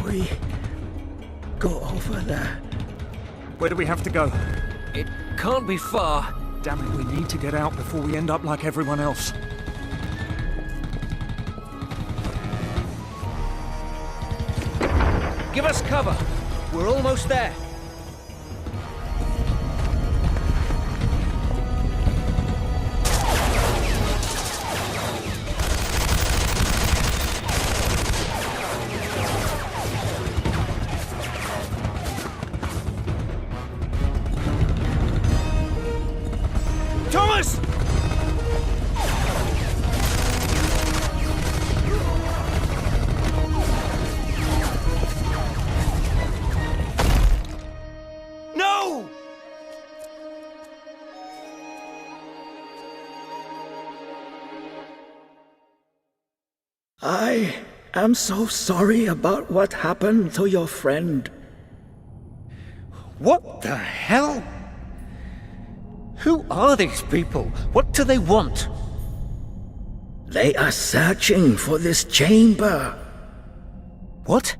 We go over there. Where do we have to go? It can't be far. Damn it, we need to get out before we end up like everyone else. Give us cover. We're almost there. Thomas! No! I am so sorry about what happened to your friend. What the hell? Who are these people? What do they want? They are searching for this chamber. What?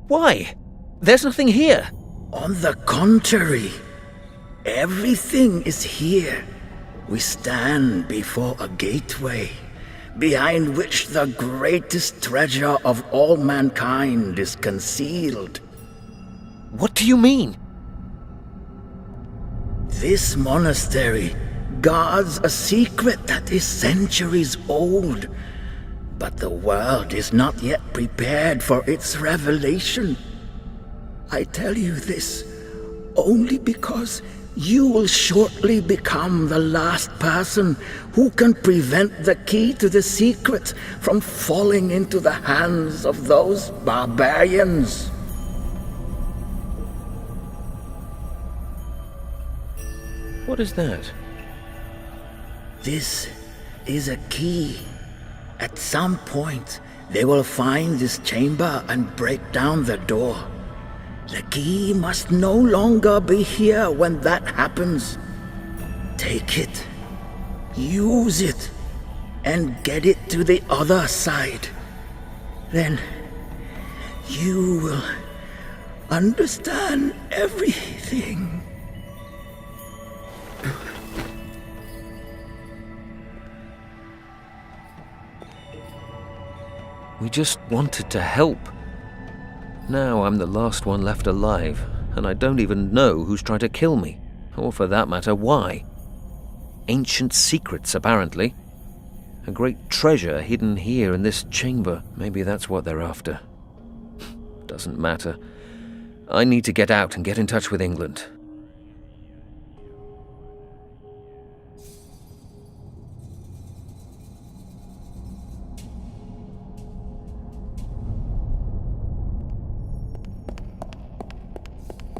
Why? There's nothing here. On the contrary, everything is here. We stand before a gateway, behind which the greatest treasure of all mankind is concealed. What do you mean? This monastery guards a secret that is centuries old, but the world is not yet prepared for its revelation. I tell you this only because you will shortly become the last person who can prevent the key to the secret from falling into the hands of those barbarians. What is that? This is a key. At some point, they will find this chamber and break down the door. The key must no longer be here when that happens. Take it, use it, and get it to the other side. Then you will understand everything. We just wanted to help. Now I'm the last one left alive, and I don't even know who's trying to kill me, or for that matter, why. Ancient secrets, apparently. A great treasure hidden here in this chamber. Maybe that's what they're after. Doesn't matter. I need to get out and get in touch with England.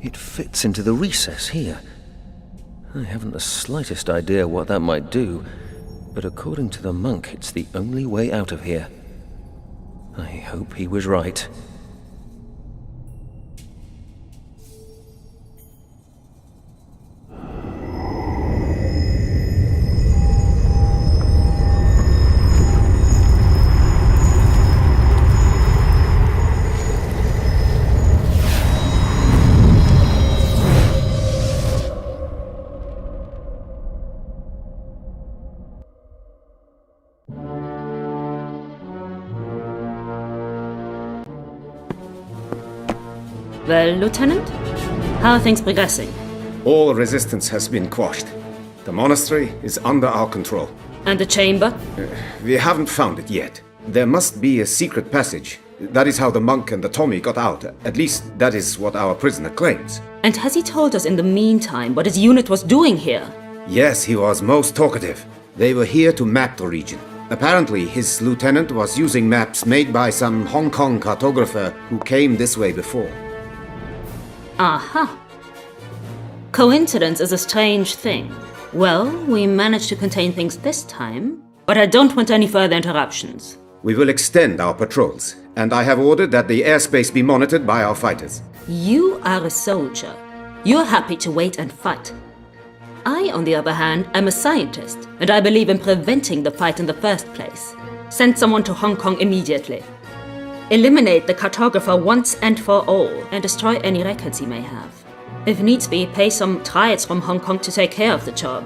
It fits into the recess here. I haven't the slightest idea what that might do, but according to the monk, it's the only way out of here. I hope he was right. Well, Lieutenant, how are things progressing? All resistance has been quashed. The monastery is under our control. And the chamber? We haven't found it yet. There must be a secret passage. That is how the monk and the Tommy got out. At least, that is what our prisoner claims. And has he told us in the meantime what his unit was doing here? Yes, he was most talkative. They were here to map the region. Apparently, his lieutenant was using maps made by some Hong Kong cartographer who came this way before. Aha. Coincidence is a strange thing. Well, we managed to contain things this time, but I don't want any further interruptions. We will extend our patrols, and I have ordered that the airspace be monitored by our fighters. You are a soldier. You're happy to wait and fight. I, on the other hand, am a scientist, and I believe in preventing the fight in the first place. Send someone to Hong Kong immediately. Eliminate the cartographer once and for all, and destroy any records he may have. If needs be, pay some triads from Hong Kong to take care of the job.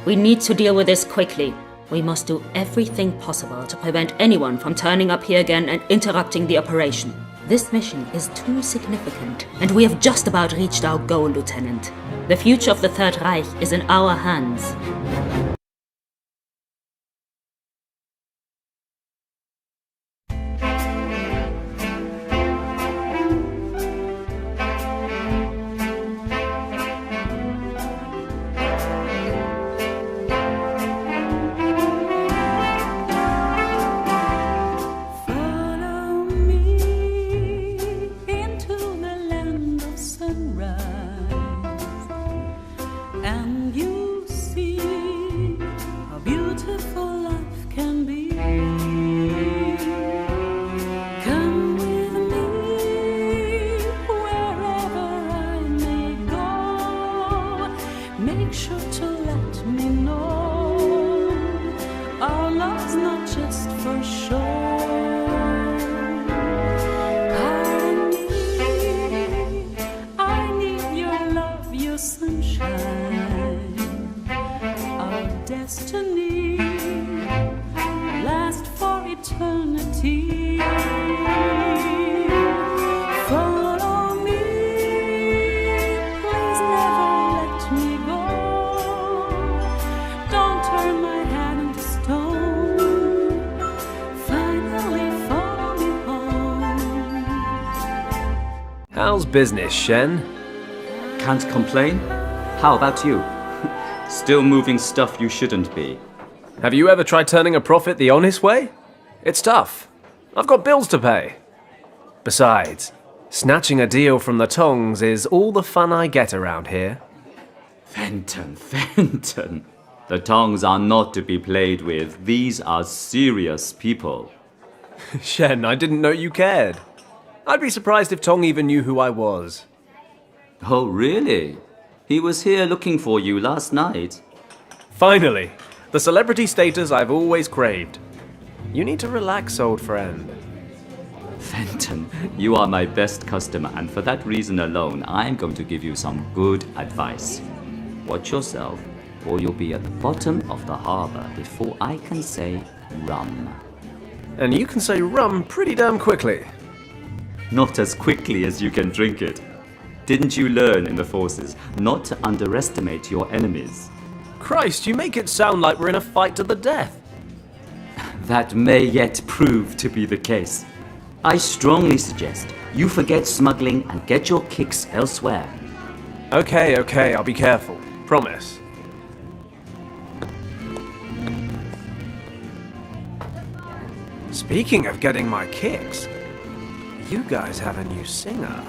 We need to deal with this quickly. We must do everything possible to prevent anyone from turning up here again and interrupting the operation. This mission is too significant, and we have just about reached our goal, Lieutenant. The future of the Third Reich is in our hands. Make sure to let me know our love's not just for show. I need your love, your sunshine. Our destiny last for eternity. Follow me, please never let me go. Don't turn my hand into stone. Finally follow me home. How's business, Shen? Can't complain. How about you? Still moving stuff you shouldn't be. Have you ever tried turning a profit the honest way? It's tough. I've got bills to pay. Besides, snatching a deal from the tongs is all the fun I get around here. Fenton. The tongs are not to be played with. These are serious people. Shen, I didn't know you cared. I'd be surprised if Tong even knew who I was. Oh, really? He was here looking for you last night. Finally, the celebrity status I've always craved. You need to relax, old friend. Fenton, you are my best customer, and for that reason alone, I'm going to give you some good advice. Watch yourself, or you'll be at the bottom of the harbor before I can say rum. And you can say rum pretty damn quickly. Not as quickly as you can drink it. Didn't you learn in the forces not to underestimate your enemies? Christ, you make it sound like we're in a fight to the death. That may yet prove to be the case. I strongly suggest you forget smuggling and get your kicks elsewhere. Okay, I'll be careful. Promise. Speaking of getting my kicks, you guys have a new singer.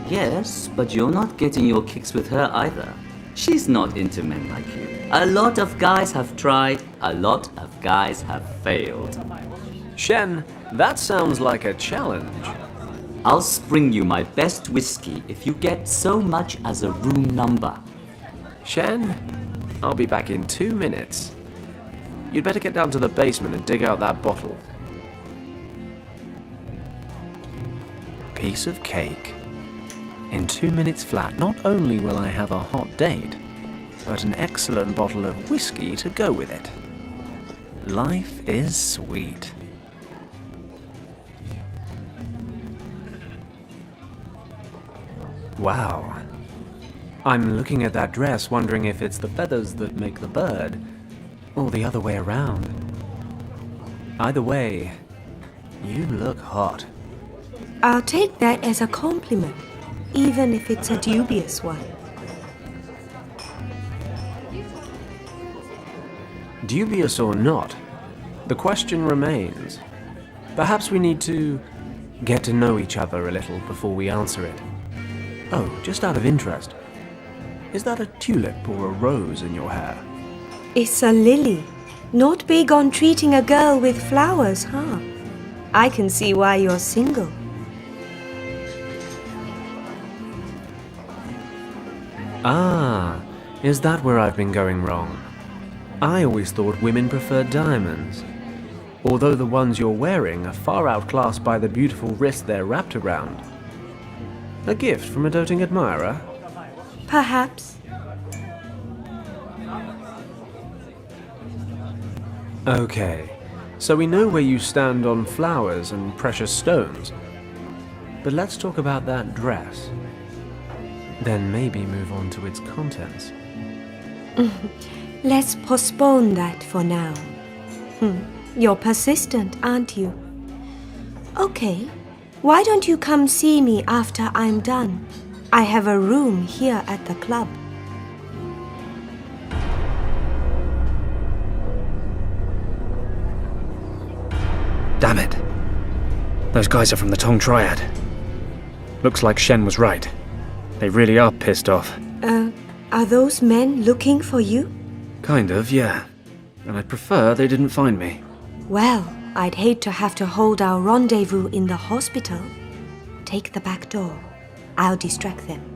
Yes, but you're not getting your kicks with her either. She's not into men like you. A lot of guys have tried, a lot of guys have failed. Shen, that sounds like a challenge. I'll spring you my best whiskey if you get so much as a room number. Shen, I'll be back in 2 minutes. You'd better get down to the basement and dig out that bottle. Piece of cake. In 2 minutes flat, not only will I have a hot date, but an excellent bottle of whiskey to go with it. Life is sweet. Wow. I'm looking at that dress, wondering if it's the feathers that make the bird, or the other way around. Either way, you look hot. I'll take that as a compliment, even if it's a dubious one. Dubious or not, the question remains. Perhaps we need to get to know each other a little before we answer it. Oh, just out of interest, is that a tulip or a rose in your hair? It's a lily. Not big on treating a girl with flowers, huh? I can see why you're single. Ah, is that where I've been going wrong? I always thought women preferred diamonds. although the ones you're wearing are far outclassed by the beautiful wrist they're wrapped around. A gift from a doting admirer? Perhaps. Okay, so we know where you stand on flowers and precious stones. But let's talk about that dress. Then maybe move on to its contents. Let's postpone that for now. You're persistent, aren't you? Okay, why don't you come see me after I'm done? I have a room here at the club. Damn it. Those guys are from the Tong Triad. Looks like Shen was right. They really are pissed off. Are those men looking for you? Kind of, yeah. And I'd prefer they didn't find me. Well, I'd hate to have to hold our rendezvous in the hospital. Take the back door. I'll distract them.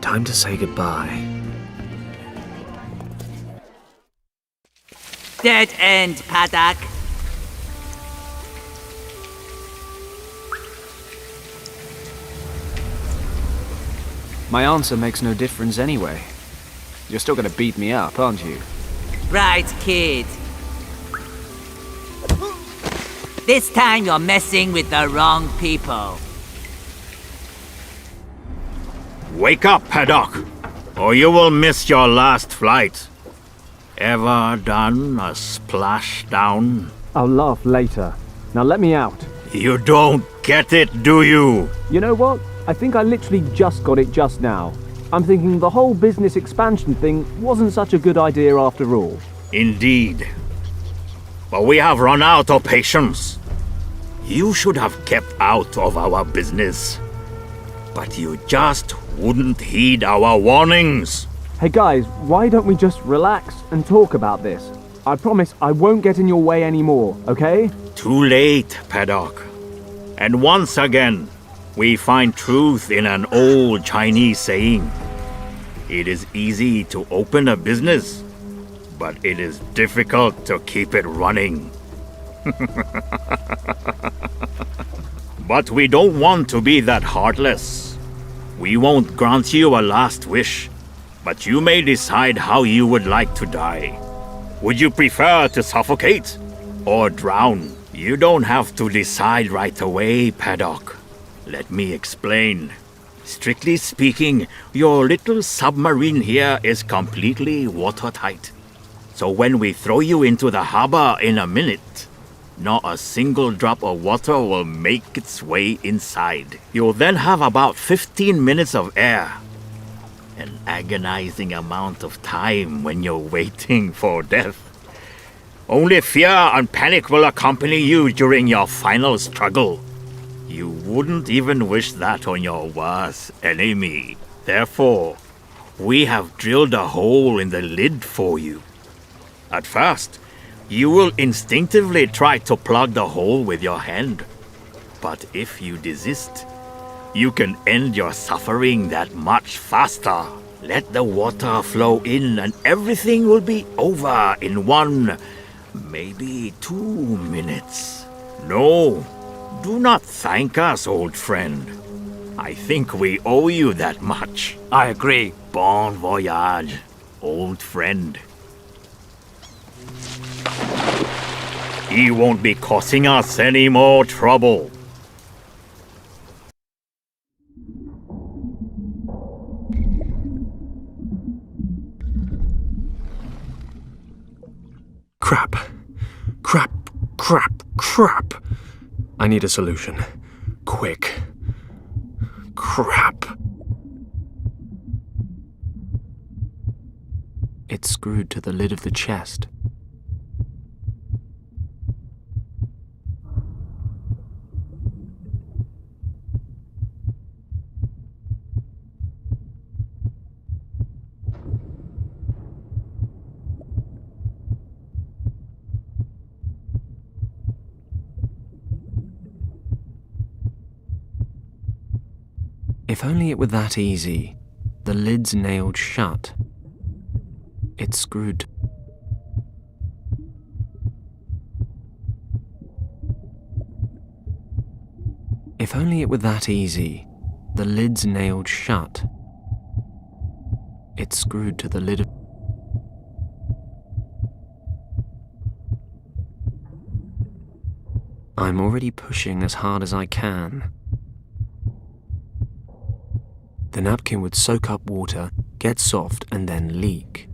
Time to say goodbye. Dead end, Paddock. My answer makes no difference anyway. You're still gonna beat me up, aren't you? Right, kid. This time you're messing with the wrong people. Wake up, Paddock, or you will miss your last flight. Ever done a splashdown? I'll laugh later. Now let me out. You don't get it, do you? You know what? I think I literally just got it just now. I'm thinking the whole business expansion thing wasn't such a good idea after all. Indeed. But we have run out of patience. You should have kept out of our business. But you just wouldn't heed our warnings. Hey guys, why don't we just relax and talk about this? I promise I won't get in your way anymore, okay? Too late, Paddock. And once again, we find truth in an old Chinese saying. It is easy to open a business, but it is difficult to keep it running. But we don't want to be that heartless. We won't grant you a last wish, but you may decide how you would like to die. Would you prefer to suffocate or drown? You don't have to decide right away, Paddock. Let me explain. Strictly speaking, your little submarine here is completely watertight. So when we throw you into the harbor in a minute, not a single drop of water will make its way inside. You'll then have about 15 minutes of air. An agonizing amount of time when you're waiting for death. Only fear and panic will accompany you during your final struggle. You wouldn't even wish that on your worst enemy. Therefore, we have drilled a hole in the lid for you. At first, you will instinctively try to plug the hole with your hand. But if you desist, you can end your suffering that much faster. Let the water flow in and everything will be over in 1, maybe 2 minutes. No, do not thank us, old friend. I think we owe you that much. I agree. Bon voyage, old friend. He won't be causing us any more trouble. Crap. Crap. Crap. Crap. I need a solution. Quick. Crap. It's screwed to the lid of the chest. If only it were that easy. The lid's nailed shut. It's screwed. If only it were that easy. The lid's nailed shut. It's screwed to the lid of... I'm already pushing as hard as I can. The napkin would soak up water, get soft, and then leak.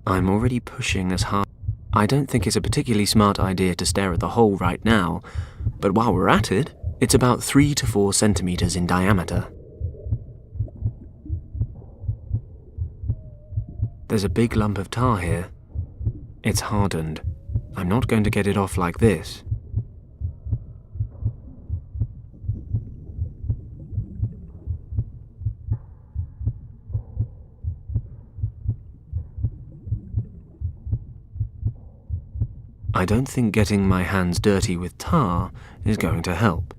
I'm already pushing as hard. I don't think it's a particularly smart idea to stare at the hole right now, but while we're at it, it's about 3 to 4 centimeters in diameter. There's a big lump of tar here. It's hardened. I'm not going to get it off like this. I don't think getting my hands dirty with tar is going to help.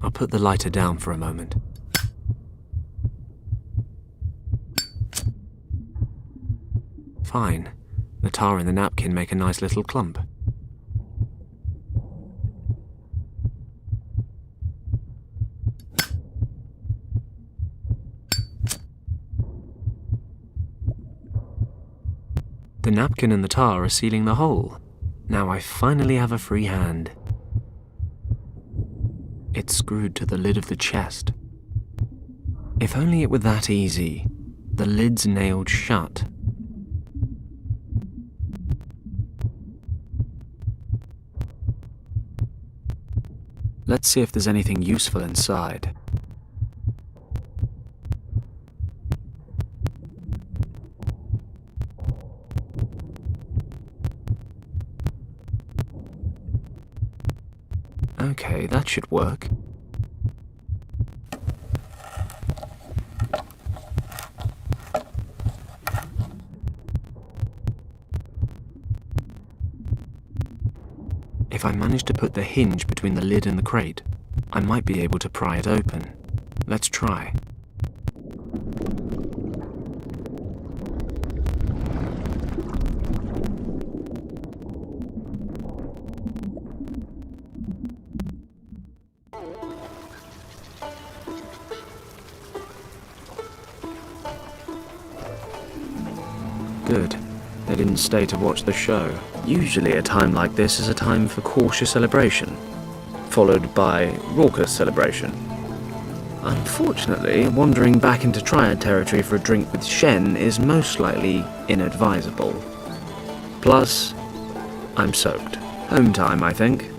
I'll put the lighter down for a moment. Fine. The tar and the napkin make a nice little clump. The napkin and the tar are sealing the hole. Now I finally have a free hand. It's screwed to the lid of the chest. If only it were that easy. The lid's nailed shut. Let's see if there's anything useful inside. Okay, that should work. If I manage to put the hinge between the lid and the crate, I might be able to pry it open. Let's try. Good. They didn't stay to watch the show. Usually a time like this is a time for cautious celebration, followed by raucous celebration. Unfortunately, wandering back into Triad territory for a drink with Shen is most likely inadvisable. Plus, I'm soaked. Home time, I think.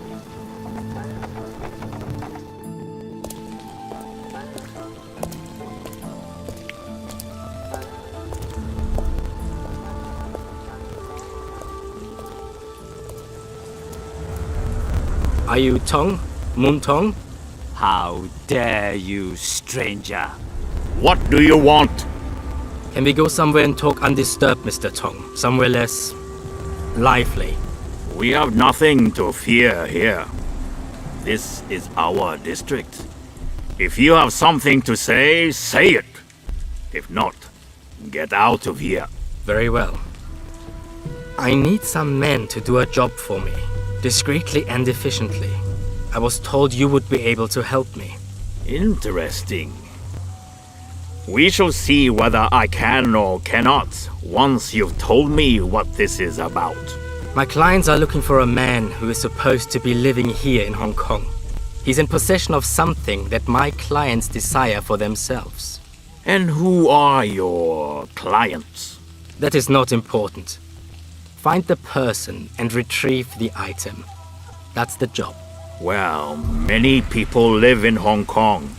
Are you Tong? Moon Tong? How dare you, stranger? What do you want? Can we go somewhere and talk undisturbed, Mr. Tong? Somewhere less lively. We have nothing to fear here. This is our district. If you have something to say, say it. If not, get out of here. Very well. I need some men to do a job for me. Discreetly and efficiently. I was told you would be able to help me. Interesting. We shall see whether I can or cannot once you've told me what this is about. My clients are looking for a man who is supposed to be living here in Hong Kong. He's in possession of something that my clients desire for themselves. And who are your clients? That is not important. Find the person and retrieve the item. That's the job. Well, many people live in Hong Kong,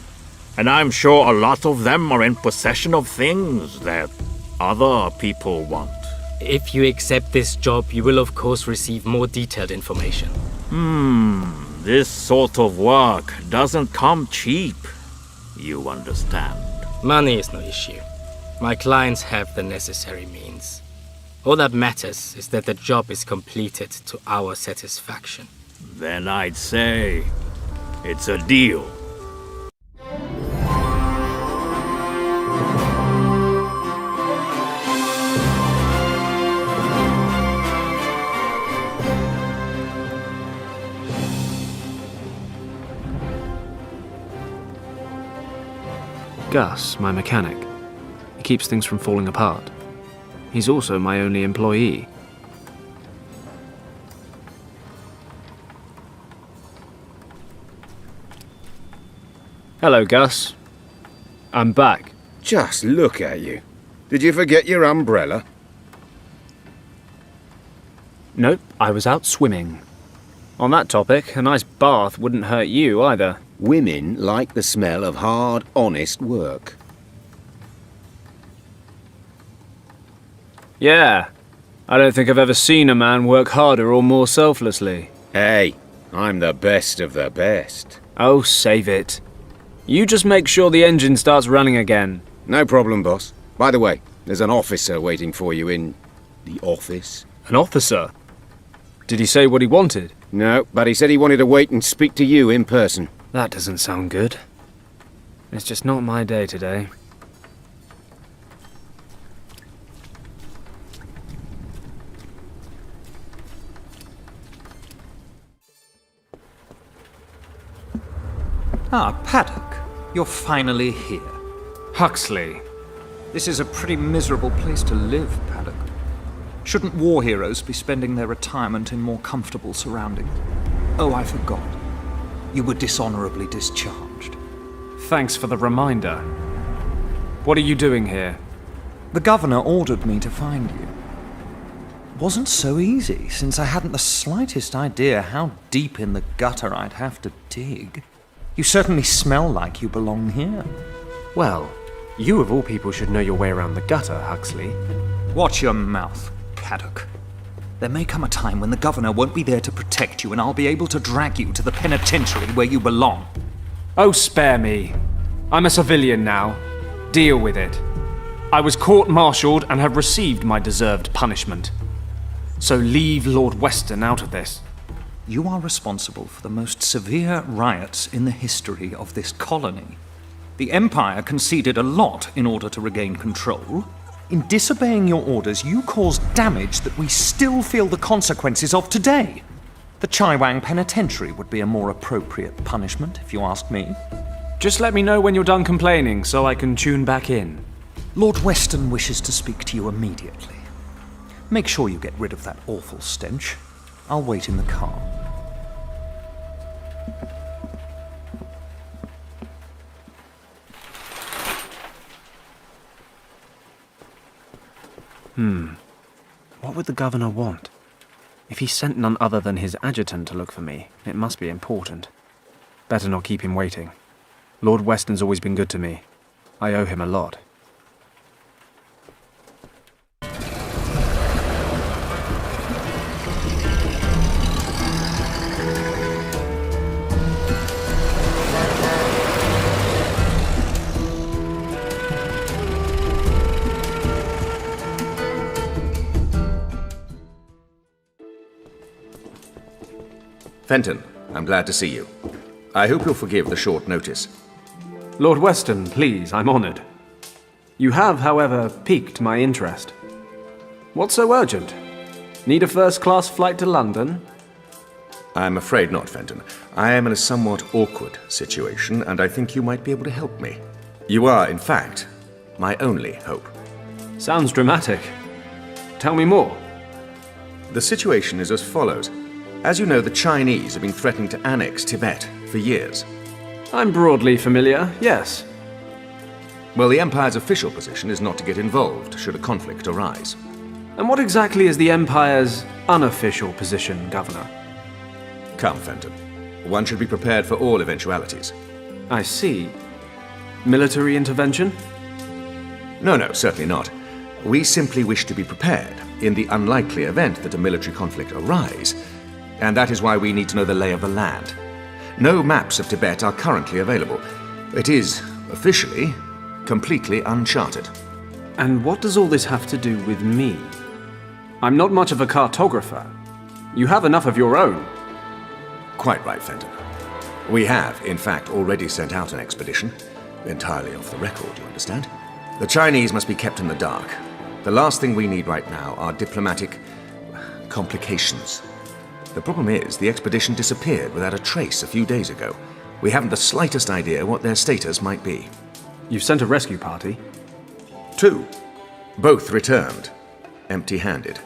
and I'm sure a lot of them are in possession of things that other people want. If you accept this job, you will of course receive more detailed information. This sort of work doesn't come cheap. You understand? Money is no issue. My clients have the necessary means. All that matters is that the job is completed to our satisfaction. Then I'd say it's a deal. Gus, my mechanic. He keeps things from falling apart. He's also my only employee. Hello, Gus. I'm back. Just look at you. Did you forget your umbrella? Nope, I was out swimming. On that topic, a nice bath wouldn't hurt you either. Women like the smell of hard, honest work. Yeah. I don't think I've ever seen a man work harder or more selflessly. Hey, I'm the best of the best. Oh, save it. You just make sure the engine starts running again. No problem, boss. By the way, there's an officer waiting for you in the office. An officer? Did he say what he wanted? No, but he said he wanted to wait and speak to you in person. That doesn't sound good. It's just not my day today. Ah, Paddock. You're finally here. Huxley. This is a pretty miserable place to live, Paddock. Shouldn't war heroes be spending their retirement in more comfortable surroundings? Oh, I forgot. You were dishonorably discharged. Thanks for the reminder. What are you doing here? The governor ordered me to find you. Wasn't so easy, since I hadn't the slightest idea how deep in the gutter I'd have to dig. You certainly smell like you belong here. Well, you of all people should know your way around the gutter, Huxley. Watch your mouth, Paddock. There may come a time when the governor won't be there to protect you, and I'll be able to drag you to the penitentiary where you belong. Oh, spare me. I'm a civilian now. Deal with it. I was court-martialed and have received my deserved punishment. So leave Lord Weston out of this. You are responsible for the most severe riots in the history of this colony. The Empire conceded a lot in order to regain control. In disobeying your orders, you caused damage that we still feel the consequences of today. The Chaiwang Penitentiary would be a more appropriate punishment, if you ask me. Just let me know when you're done complaining so I can tune back in. Lord Weston wishes to speak to you immediately. Make sure you get rid of that awful stench. I'll wait in the car. What would the governor want? If he sent none other than his adjutant to look for me, it must be important. Better not keep him waiting. Lord Weston's always been good to me. I owe him a lot. Fenton, I'm glad to see you. I hope you'll forgive the short notice. Lord Weston, please, I'm honoured. You have, however, piqued my interest. What's so urgent? Need a first-class flight to London? I'm afraid not, Fenton. I am in a somewhat awkward situation, and I think you might be able to help me. You are, in fact, my only hope. Sounds dramatic. Tell me more. The situation is as follows. As you know, the Chinese have been threatening to annex Tibet for years. I'm broadly familiar, yes. Well, the Empire's official position is not to get involved should a conflict arise. And what exactly is the Empire's unofficial position, Governor? Come, Fenton. One should be prepared for all eventualities. I see. Military intervention? No, certainly not. We simply wish to be prepared in the unlikely event that a military conflict arise, and that is why we need to know the lay of the land. No maps of Tibet are currently available. It is, officially, completely uncharted. And what does all this have to do with me? I'm not much of a cartographer. You have enough of your own. Quite right, Fenton. We have, in fact, already sent out an expedition. Entirely off the record, you understand? The Chinese must be kept in the dark. The last thing we need right now are diplomatic complications. The problem is, the expedition disappeared without a trace a few days ago. We haven't the slightest idea what their status might be. You've sent a rescue party? 2. Both returned, empty-handed.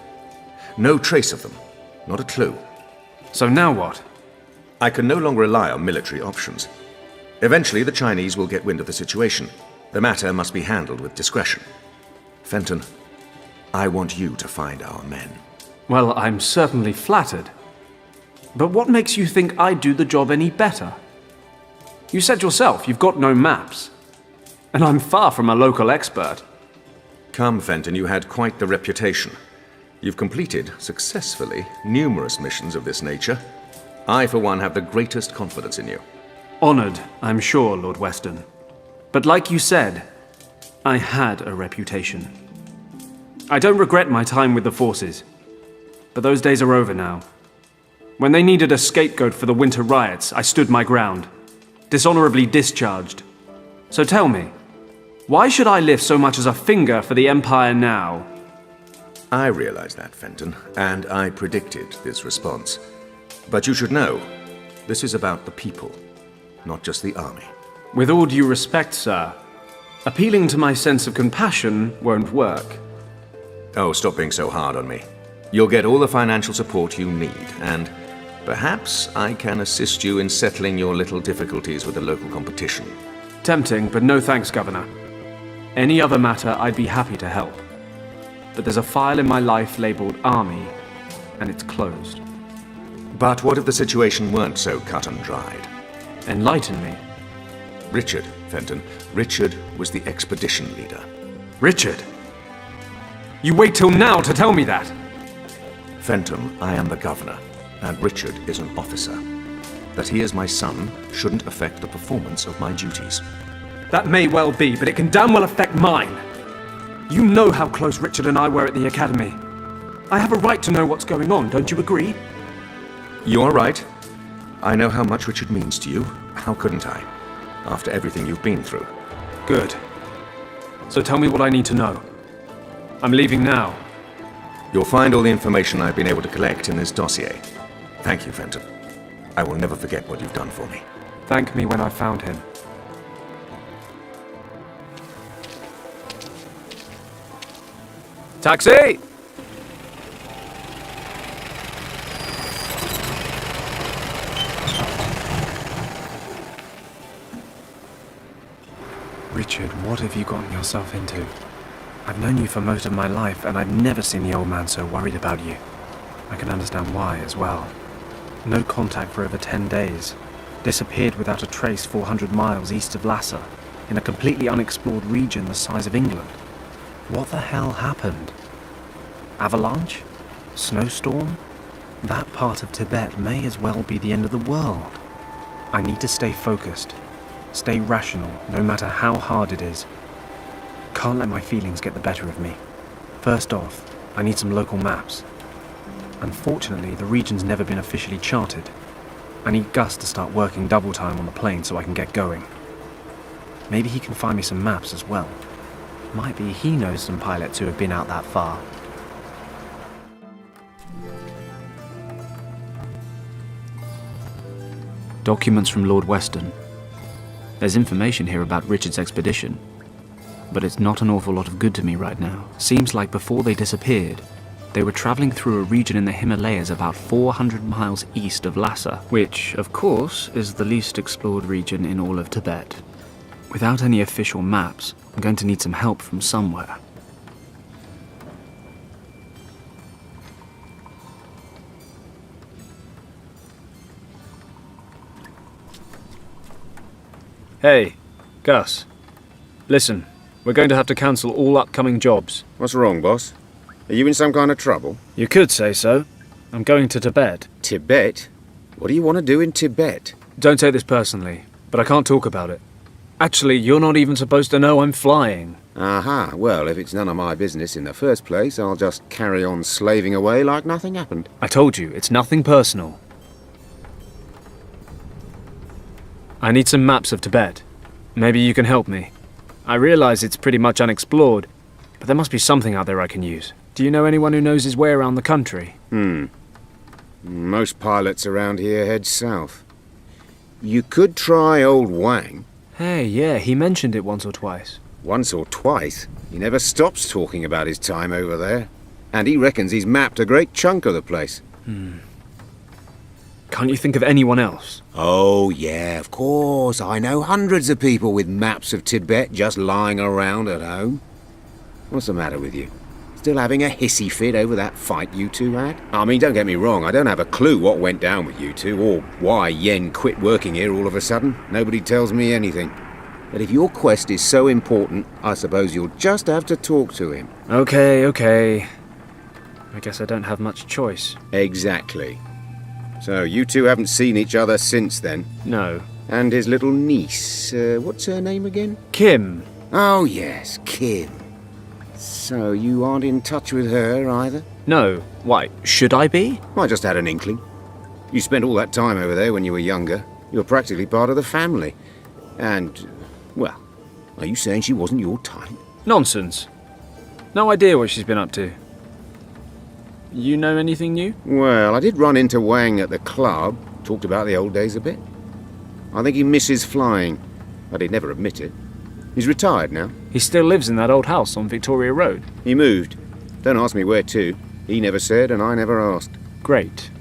No trace of them, not a clue. So now what? I can no longer rely on military options. Eventually, the Chinese will get wind of the situation. The matter must be handled with discretion. Fenton, I want you to find our men. Well, I'm certainly flattered. But what makes you think I'd do the job any better? You said yourself you've got no maps. And I'm far from a local expert. Come, Fenton, you had quite the reputation. You've completed, successfully, numerous missions of this nature. I, for one, have the greatest confidence in you. Honored, I'm sure, Lord Weston. But like you said, I had a reputation. I don't regret my time with the forces. But those days are over now. When they needed a scapegoat for the winter riots, I stood my ground, dishonorably discharged. So tell me, why should I lift so much as a finger for the Empire now? I realize that, Fenton, and I predicted this response. But you should know, this is about the people, not just the army. With all due respect, sir, appealing to my sense of compassion won't work. Oh, stop being so hard on me. You'll get all the financial support you need, and perhaps I can assist you in settling your little difficulties with the local competition. Tempting, but no thanks, Governor. Any other matter, I'd be happy to help. But there's a file in my life labeled Army, and it's closed. But what if the situation weren't so cut and dried? Enlighten me. Richard, Fenton. Richard was the expedition leader. Richard? You wait till now to tell me that? Fenton, I am the governor, and Richard is an officer. That he is my son shouldn't affect the performance of my duties. That may well be, but it can damn well affect mine. You know how close Richard and I were at the academy. I have a right to know what's going on, don't you agree? You're right. I know how much Richard means to you. How couldn't I? After everything you've been through. Good. So tell me what I need to know. I'm leaving now. You'll find all the information I've been able to collect in this dossier. Thank you, Fenton. I will never forget what you've done for me. Thank me when I've found him. Taxi! Richard, what have you gotten yourself into? I've known you for most of my life, and I've never seen the old man so worried about you. I can understand why as well. No contact for over 10 days. Disappeared without a trace 400 miles east of Lhasa, in a completely unexplored region the size of England. What the hell happened? Avalanche? Snowstorm? That part of Tibet may as well be the end of the world. I need to stay focused. Stay rational, no matter how hard it is. Can't let my feelings get the better of me. First off, I need some local maps. Unfortunately, the region's never been officially charted. I need Gus to start working double time on the plane so I can get going. Maybe he can find me some maps as well. Might be he knows some pilots who have been out that far. Documents from Lord Weston. There's information here about Richard's expedition, but it's not an awful lot of good to me right now. Seems like before they disappeared, they were traveling through a region in the Himalayas about 400 miles east of Lhasa, which, of course, is the least explored region in all of Tibet. Without any official maps, I'm going to need some help from somewhere. Hey, Gus. Listen, We're going to have to cancel all upcoming jobs. What's wrong, boss? Are you in some kind of trouble? You could say so. I'm going to Tibet. Tibet? What do you want to do in Tibet? Don't take this personally, but I can't talk about it. Actually, you're not even supposed to know I'm flying. Aha, well, if it's none of my business in the first place, I'll just carry on slaving away like nothing happened. I told you, it's nothing personal. I need some maps of Tibet. Maybe you can help me. I realize it's pretty much unexplored, but there must be something out there I can use. Do you know anyone who knows his way around the country? Most pilots around here head south. You could try old Wang. Hey, yeah, he mentioned it once or twice. Once or twice? He never stops talking about his time over there. And he reckons he's mapped a great chunk of the place. Can't you think of anyone else? Oh, yeah, of course. I know hundreds of people with maps of Tibet just lying around at home. What's the matter with you? Still having a hissy fit over that fight you two had? I mean, don't get me wrong, I don't have a clue what went down with you two, or why Yen quit working here all of a sudden. Nobody tells me anything. But if your quest is so important, I suppose you'll just have to talk to him. Okay. I guess I don't have much choice. Exactly. So, you two haven't seen each other since then? No. And his little niece, what's her name again? Kim. Oh, yes, Kim. So, you aren't in touch with her either? No. Why, should I be? I just had an inkling. You spent all that time over there when you were younger. You're practically part of the family. And, well, are you saying she wasn't your type? Nonsense. No idea what she's been up to. You know anything new? Well, I did run into Wang at the club. Talked about the old days a bit. I think he misses flying, but he'd never admit it. He's retired now. He still lives in that old house on Victoria Road. He moved. Don't ask me where to. He never said, and I never asked. Great.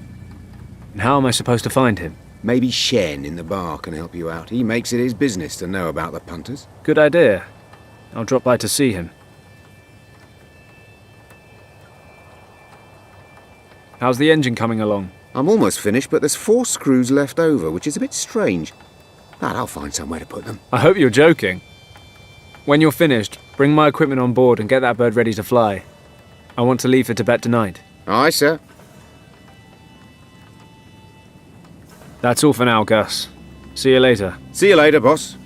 And how am I supposed to find him? Maybe Shen in the bar can help you out. He makes it his business to know about the punters. Good idea. I'll drop by to see him. How's the engine coming along? I'm almost finished, but there's 4 screws left over, which is a bit strange. But I'll find somewhere to put them. I hope you're joking. When you're finished, bring my equipment on board and get that bird ready to fly. I want to leave for Tibet tonight. Aye, sir. That's all for now, Gus. See you later. See you later, boss.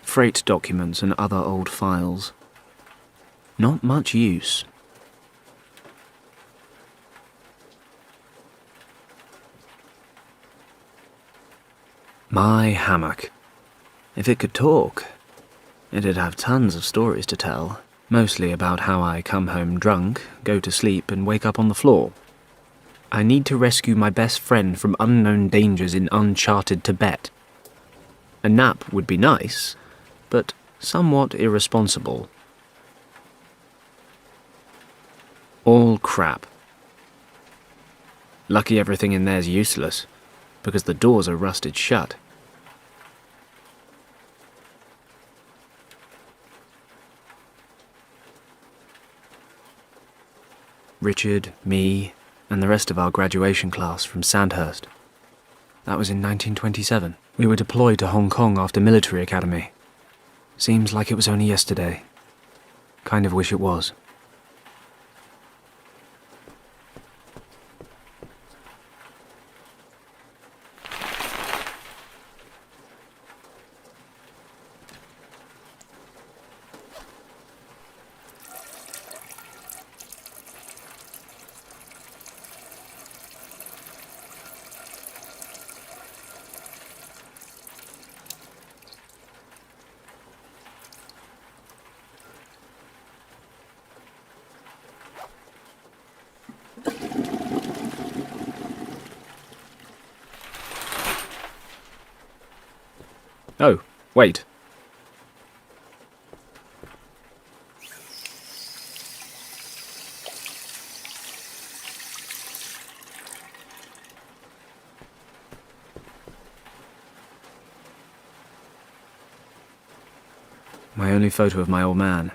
Freight documents and other old files. Not much use. My hammock. If it could talk, it'd have tons of stories to tell, mostly about how I come home drunk, go to sleep, and wake up on the floor. I need to rescue my best friend from unknown dangers in uncharted Tibet. A nap would be nice, but somewhat irresponsible. All crap. Lucky everything in there's useless, because the doors are rusted shut. Richard, me, and the rest of our graduation class from Sandhurst. That was in 1927. We were deployed to Hong Kong after military academy. Seems like it was only yesterday. Kind of wish it was. Oh, wait. My only photo of my old man.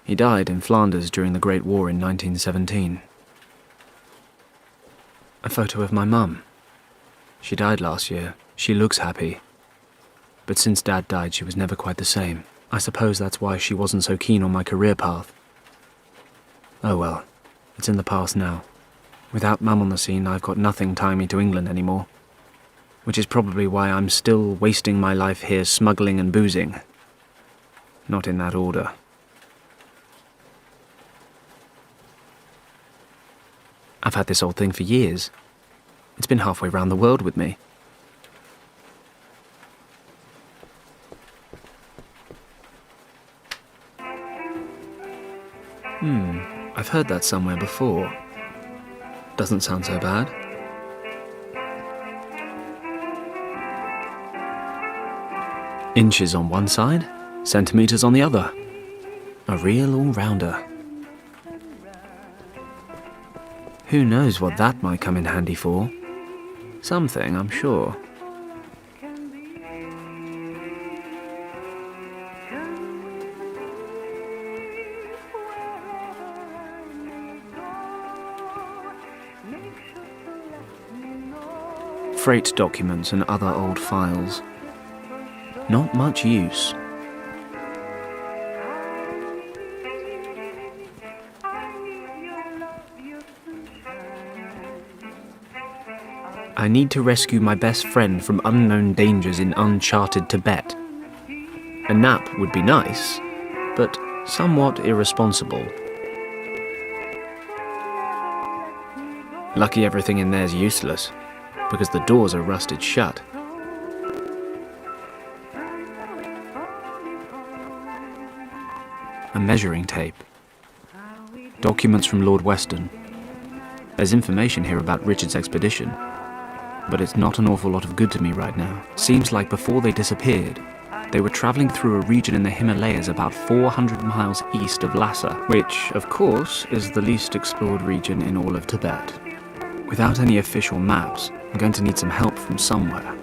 He died in Flanders during the Great War in 1917. A photo of my mum. She died last year. She looks happy. But since Dad died, she was never quite the same. I suppose that's why she wasn't so keen on my career path. Oh well, it's in the past now. Without Mum on the scene, I've got nothing tying me to England anymore. Which is probably why I'm still wasting my life here smuggling and boozing. Not in that order. I've had this old thing for years. It's been halfway round the world with me. I've heard that somewhere before. Doesn't sound so bad. Inches on one side, centimeters on the other. A real all-rounder. Who knows what that might come in handy for? Something, I'm sure. Freight documents and other old files. Not much use. I need to rescue my best friend from unknown dangers in uncharted Tibet. A nap would be nice, but somewhat irresponsible. Lucky everything in there's useless, because the doors are rusted shut. A measuring tape. Documents from Lord Weston. There's information here about Richard's expedition, but it's not an awful lot of good to me right now. Seems like before they disappeared, they were travelling through a region in the Himalayas about 400 miles east of Lhasa, which, of course, is the least explored region in all of Tibet. Without any official maps, I'm going to need some help from somewhere.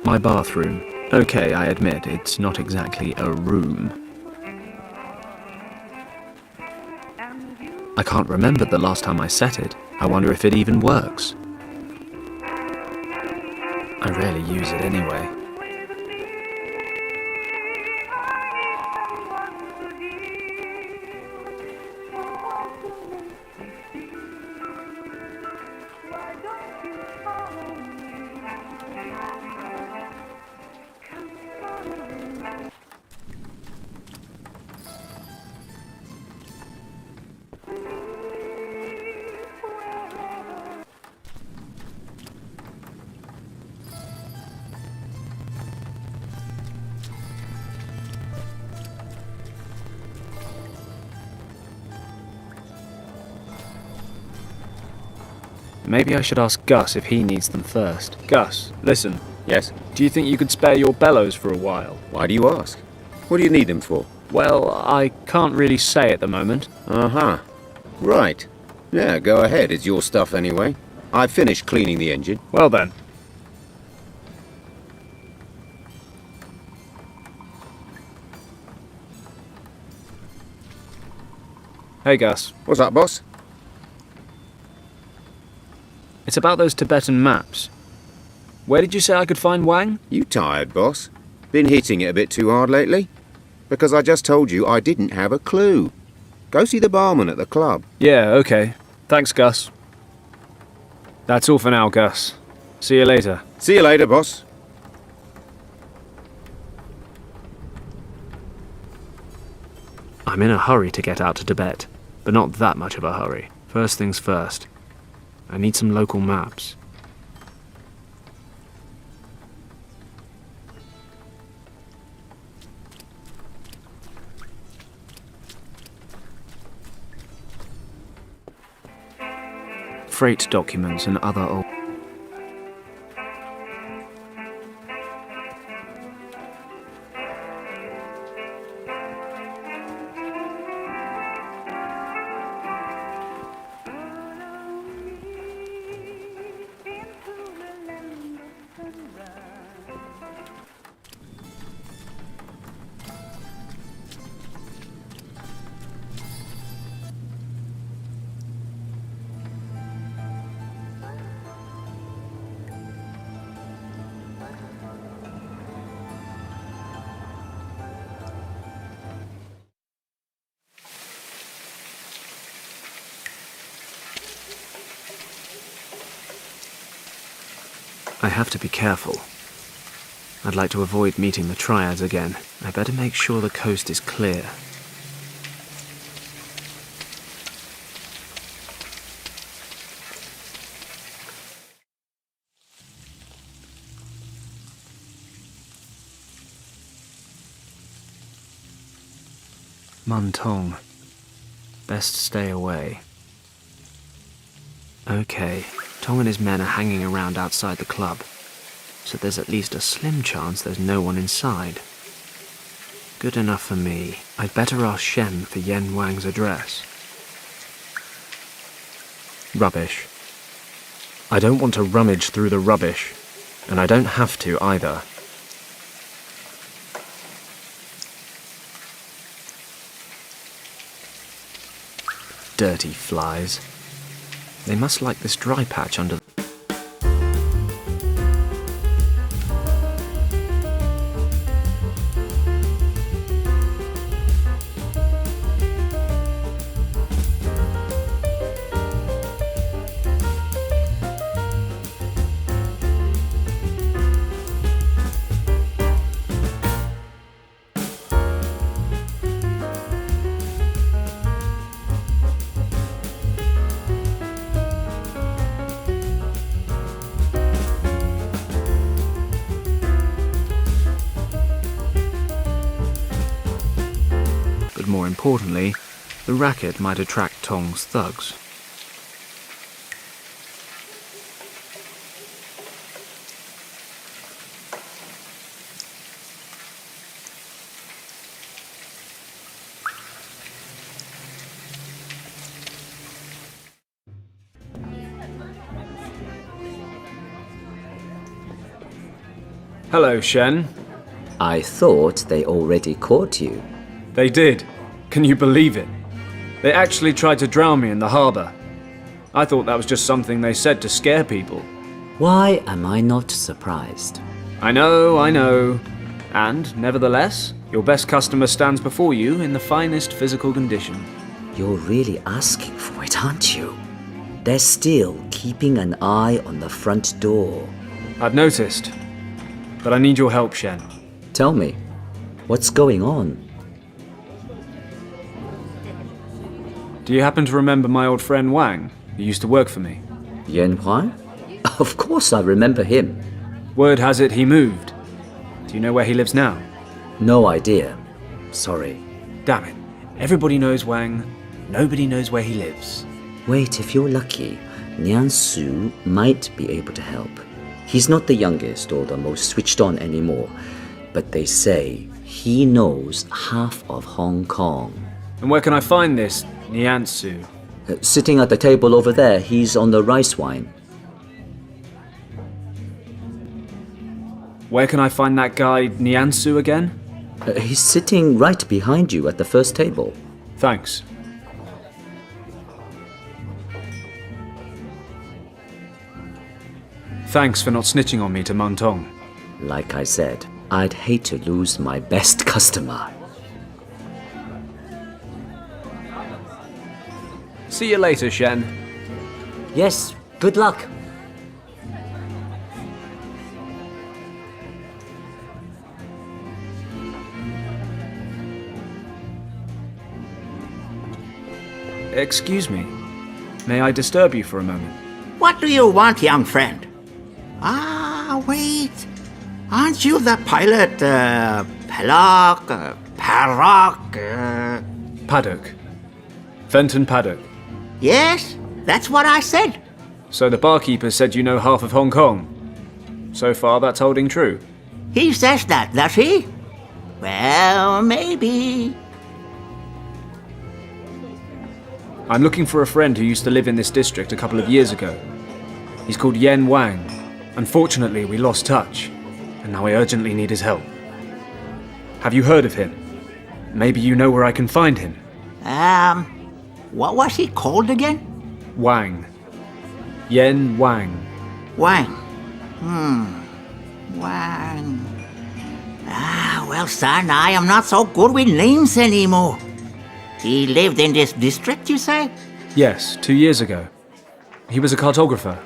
My bathroom. Okay, I admit, it's not exactly a room. I can't remember the last time I set it. I wonder if it even works. I rarely use it anyway. Maybe I should ask Gus if he needs them first. Gus, listen. Yes? Do you think you could spare your bellows for a while? Why do you ask? What do you need them for? Well, I can't really say at the moment. Uh-huh. Right. Yeah, go ahead. It's your stuff anyway. I've finished cleaning the engine. Well then. Hey, Gus. What's up, boss? It's about those Tibetan maps. Where did you say I could find Wang? You tired, boss? Been hitting it a bit too hard lately? Because I just told you I didn't have a clue. Go see the barman at the club. Yeah, okay. Thanks, Gus. That's all for now, Gus. See you later. See you later, boss. I'm in a hurry to get out to Tibet, but not that much of a hurry. First things first. I need some local maps. Freight documents and other old... I have to be careful. I'd like to avoid meeting the Triads again. I better make sure the coast is clear. Muntong. Best stay away. Okay, Tong and his men are hanging around outside the club, so there's at least a slim chance there's no one inside. Good enough for me. I'd better ask Shen for Yen Wang's address. Rubbish. I don't want to rummage through the rubbish, and I don't have to either. Dirty flies. They must like this dry patch under the... More importantly, the racket might attract Tong's thugs. Hello, Shen. I thought they already caught you. They did. Can you believe it? They actually tried to drown me in the harbour. I thought that was just something they said to scare people. Why am I not surprised? I know. And, nevertheless, your best customer stands before you in the finest physical condition. You're really asking for it, aren't you? They're still keeping an eye on the front door. I've noticed. But I need your help, Shen. Tell me, what's going on? Do you happen to remember my old friend Wang, who used to work for me? Yen Huan? Of course I remember him. Word has it he moved. Do you know where he lives now? No idea. Sorry. Damn it. Everybody knows Wang. Nobody knows where he lives. Wait, if you're lucky, Nian Su might be able to help. He's not the youngest or the most switched on anymore, but they say he knows half of Hong Kong. And where can I find this Nian Su? Sitting at the table over there, he's on the rice wine. Where can I find that guy Nian Su again? He's sitting right behind you at the first table. Thanks. Thanks for not snitching on me to Muntong. Like I said, I'd hate to lose my best customer. See you later, Shen. Yes, good luck. Excuse me. May I disturb you for a moment? What do you want, young friend? Ah, wait. Aren't you the pilot, Paddock. Fenton Paddock. Yes, that's what I said. So the barkeeper said you know half of Hong Kong. So far, that's holding true. He says that, does he? Well, maybe. I'm looking for a friend who used to live in this district a couple of years ago. He's called Yen Wang. Unfortunately, we lost touch, and now I urgently need his help. Have you heard of him? Maybe you know where I can find him. What was he called again? Wang. Yen Wang. Wang. Wang. Well, son, I am not so good with names anymore. He lived in this district, you say? Yes, 2 years ago. He was a cartographer.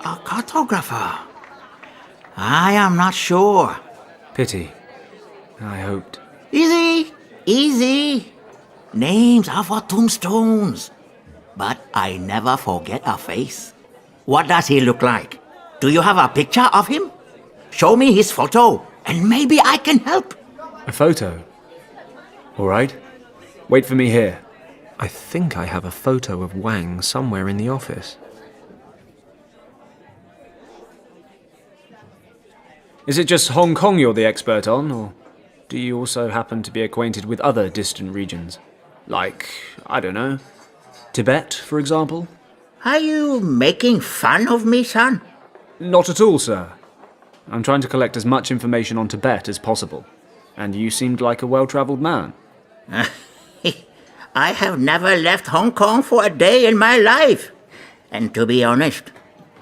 A cartographer? I am not sure. Pity. I hoped. Easy, easy. Names are for tombstones. But I never forget a face. What does he look like? Do you have a picture of him? Show me his photo, and maybe I can help. A photo? All right. Wait for me here. I think I have a photo of Wang somewhere in the office. Is it just Hong Kong you're the expert on, or do you also happen to be acquainted with other distant regions? Like, I don't know, Tibet, for example? Are you making fun of me, son? Not at all, sir. I'm trying to collect as much information on Tibet as possible, and you seemed like a well-travelled man. I have never left Hong Kong for a day in my life. And to be honest,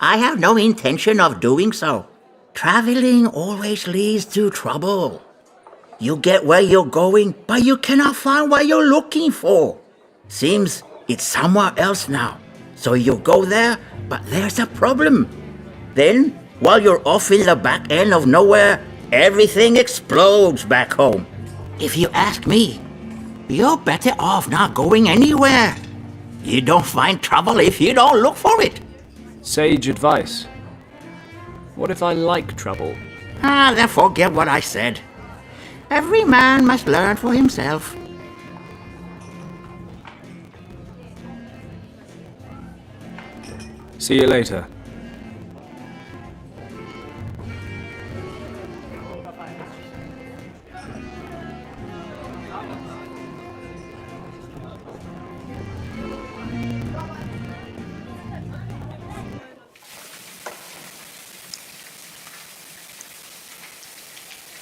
I have no intention of doing so. Traveling always leads to trouble. You get where you're going, but you cannot find what you're looking for. Seems it's somewhere else now. So you go there, but there's a problem. Then, while you're off in the back end of nowhere, everything explodes back home. If you ask me, you're better off not going anywhere. You don't find trouble if you don't look for it. Sage advice. What if I like trouble? Then forget what I said. Every man must learn for himself. See you later.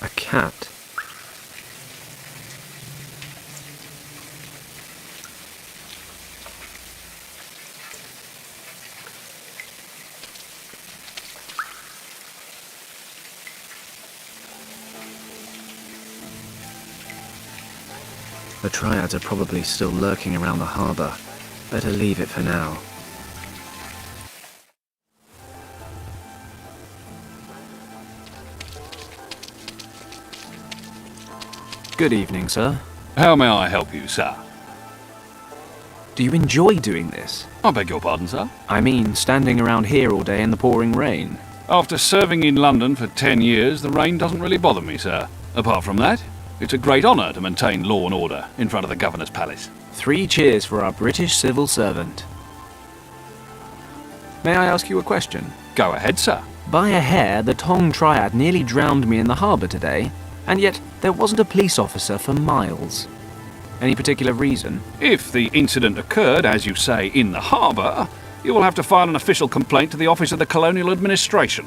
A cat. The Triads are probably still lurking around the harbour. Better leave it for now. Good evening, sir. How may I help you, sir? Do you enjoy doing this? I beg your pardon, sir? I mean, standing around here all day in the pouring rain. After serving in London for 10 years, the rain doesn't really bother me, sir. Apart from that, it's a great honour to maintain law and order in front of the Governor's Palace. 3 cheers for our British civil servant. May I ask you a question? Go ahead, sir. By a hair, the Tong Triad nearly drowned me in the harbour today, and yet there wasn't a police officer for miles. Any particular reason? If the incident occurred, as you say, in the harbour, you will have to file an official complaint to the Office of the Colonial Administration.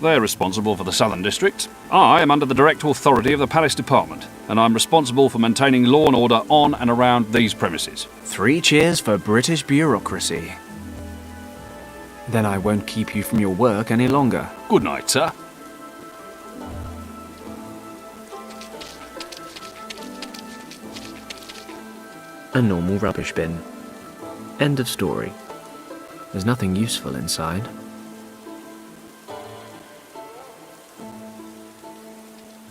They're responsible for the Southern District. I am under the direct authority of the Palace Department, and I'm responsible for maintaining law and order on and around these premises. 3 cheers for British bureaucracy. Then I won't keep you from your work any longer. Good night, sir. A normal rubbish bin. End of story. There's nothing useful inside.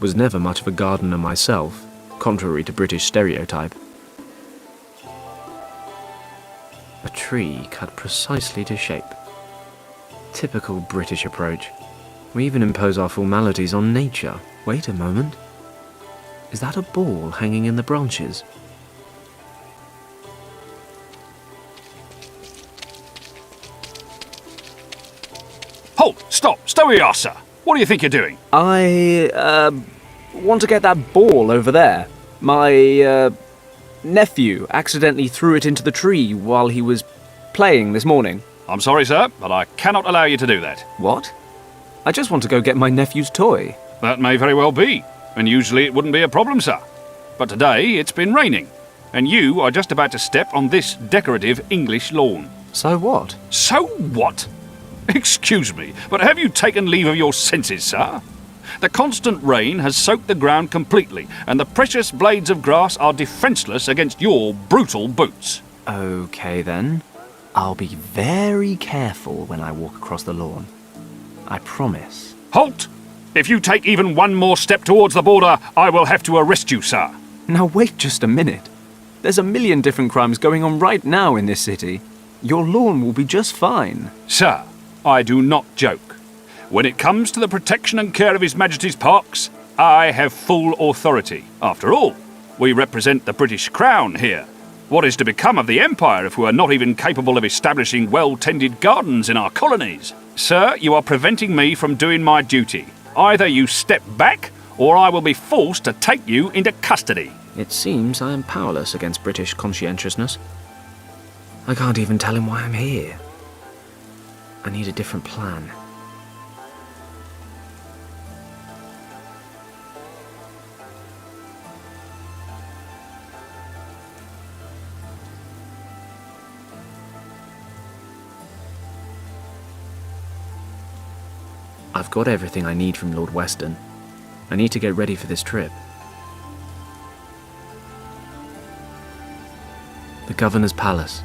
Was never much of a gardener myself, contrary to British stereotype. A tree cut precisely to shape. Typical British approach. We even impose our formalities on nature. Wait a moment. Is that a ball hanging in the branches? Halt! Stop! Stay where you are, sir! What do you think you're doing? I, want to get that ball over there. My, nephew accidentally threw it into the tree while he was playing this morning. I'm sorry, sir, but I cannot allow you to do that. What? I just want to go get my nephew's toy. That may very well be, and usually it wouldn't be a problem, sir. But today it's been raining, and you are just about to step on this decorative English lawn. So what? So what? Excuse me, but have you taken leave of your senses, sir? The constant rain has soaked the ground completely, and the precious blades of grass are defenceless against your brutal boots. Okay then. I'll be very careful when I walk across the lawn. I promise. Halt! If you take even one more step towards the border, I will have to arrest you, sir. Now wait just a minute. There's a million different crimes going on right now in this city. Your lawn will be just fine. Sir, I do not joke. When it comes to the protection and care of His Majesty's parks, I have full authority. After all, we represent the British Crown here. What is to become of the Empire if we are not even capable of establishing well-tended gardens in our colonies? Sir, you are preventing me from doing my duty. Either you step back, or I will be forced to take you into custody. It seems I am powerless against British conscientiousness. I can't even tell him why I'm here. I need a different plan. I've got everything I need from Lord Weston. I need to get ready for this trip. The Governor's Palace.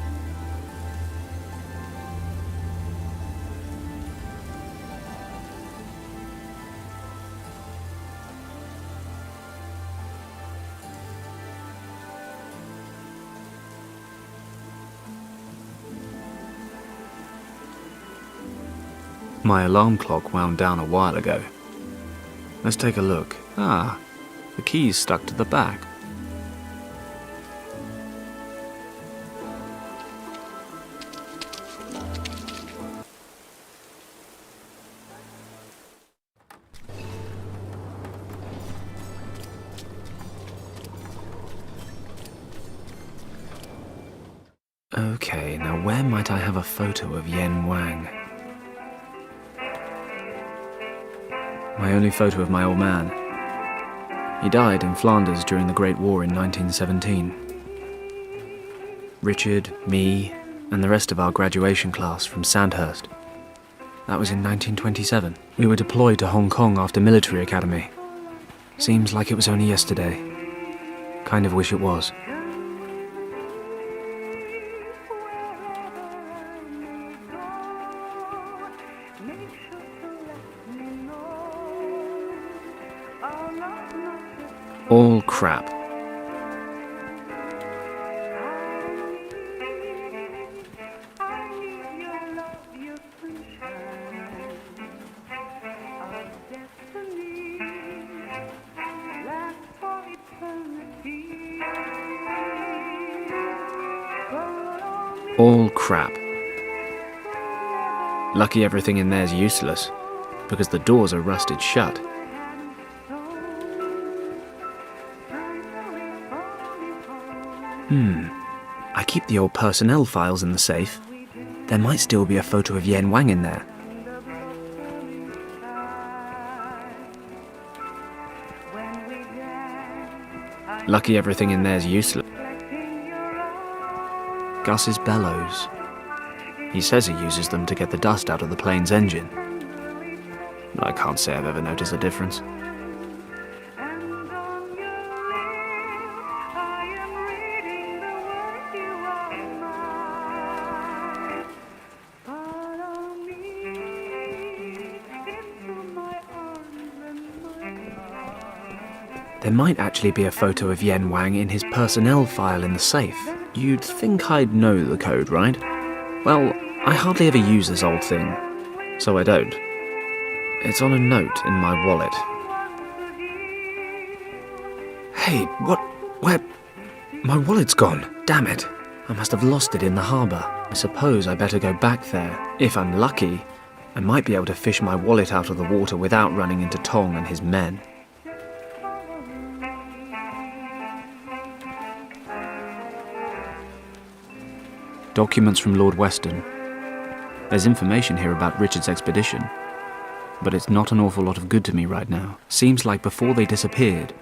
My alarm clock wound down a while ago. Let's take a look. Ah, the key's stuck to the back. Okay, now where might I have a photo of Yen Wang? My only photo of my old man. He died in Flanders during the Great War in 1917. Richard, me, and the rest of our graduation class from Sandhurst. That was in 1927. We were deployed to Hong Kong after military academy. Seems like it was only yesterday. Kind of wish it was. All crap. All crap. Lucky everything in there's useless, because the doors are rusted shut. I keep the old personnel files in the safe. There might still be a photo of Yen Wang in there. Lucky everything in there's useless. Gus's bellows. He says he uses them to get the dust out of the plane's engine. I can't say I've ever noticed a difference. There might actually be a photo of Yen Wang in his personnel file in the safe. You'd think I'd know the code, right? Well, I hardly ever use this old thing, so I don't. It's on a note in my wallet. Hey, where? My wallet's gone. Damn it. I must have lost it in the harbour. I suppose I better go back there. If I'm lucky, I might be able to fish my wallet out of the water without running into Tong and his men. Documents from Lord Weston. There's information here about Richard's expedition, but it's not an awful lot of good to me right now. Seems like before they disappeared,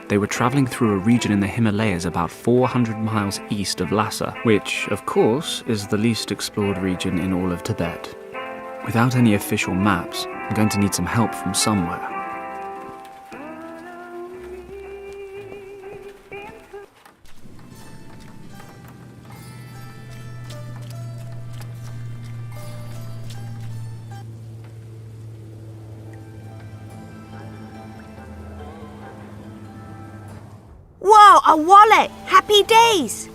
they were travelling through a region in the Himalayas about 400 miles east of Lhasa, which, of course, is the least explored region in all of Tibet. Without any official maps, I'm going to need some help from somewhere. A wallet! Happy days!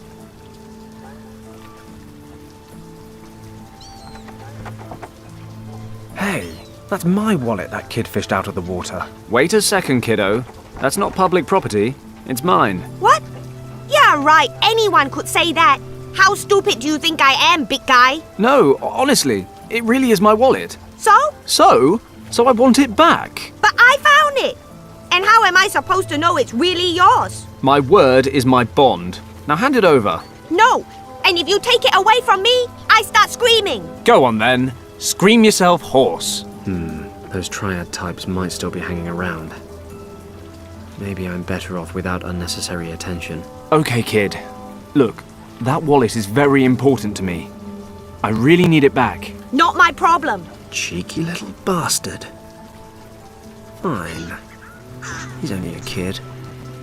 Hey, that's my wallet that kid fished out of the water. Wait a second, kiddo. That's not public property. It's mine. What? Yeah, right. Anyone could say that. How stupid do you think I am, big guy? No, honestly, it really is my wallet. So? So I want it back. But I found it! And how am I supposed to know it's really yours? My word is my bond. Now hand it over. No! And if you take it away from me, I start screaming! Go on then. Scream yourself hoarse. Those triad types might still be hanging around. Maybe I'm better off without unnecessary attention. Okay, kid. Look, that wallet is very important to me. I really need it back. Not my problem. Cheeky little bastard. Fine. He's only a kid.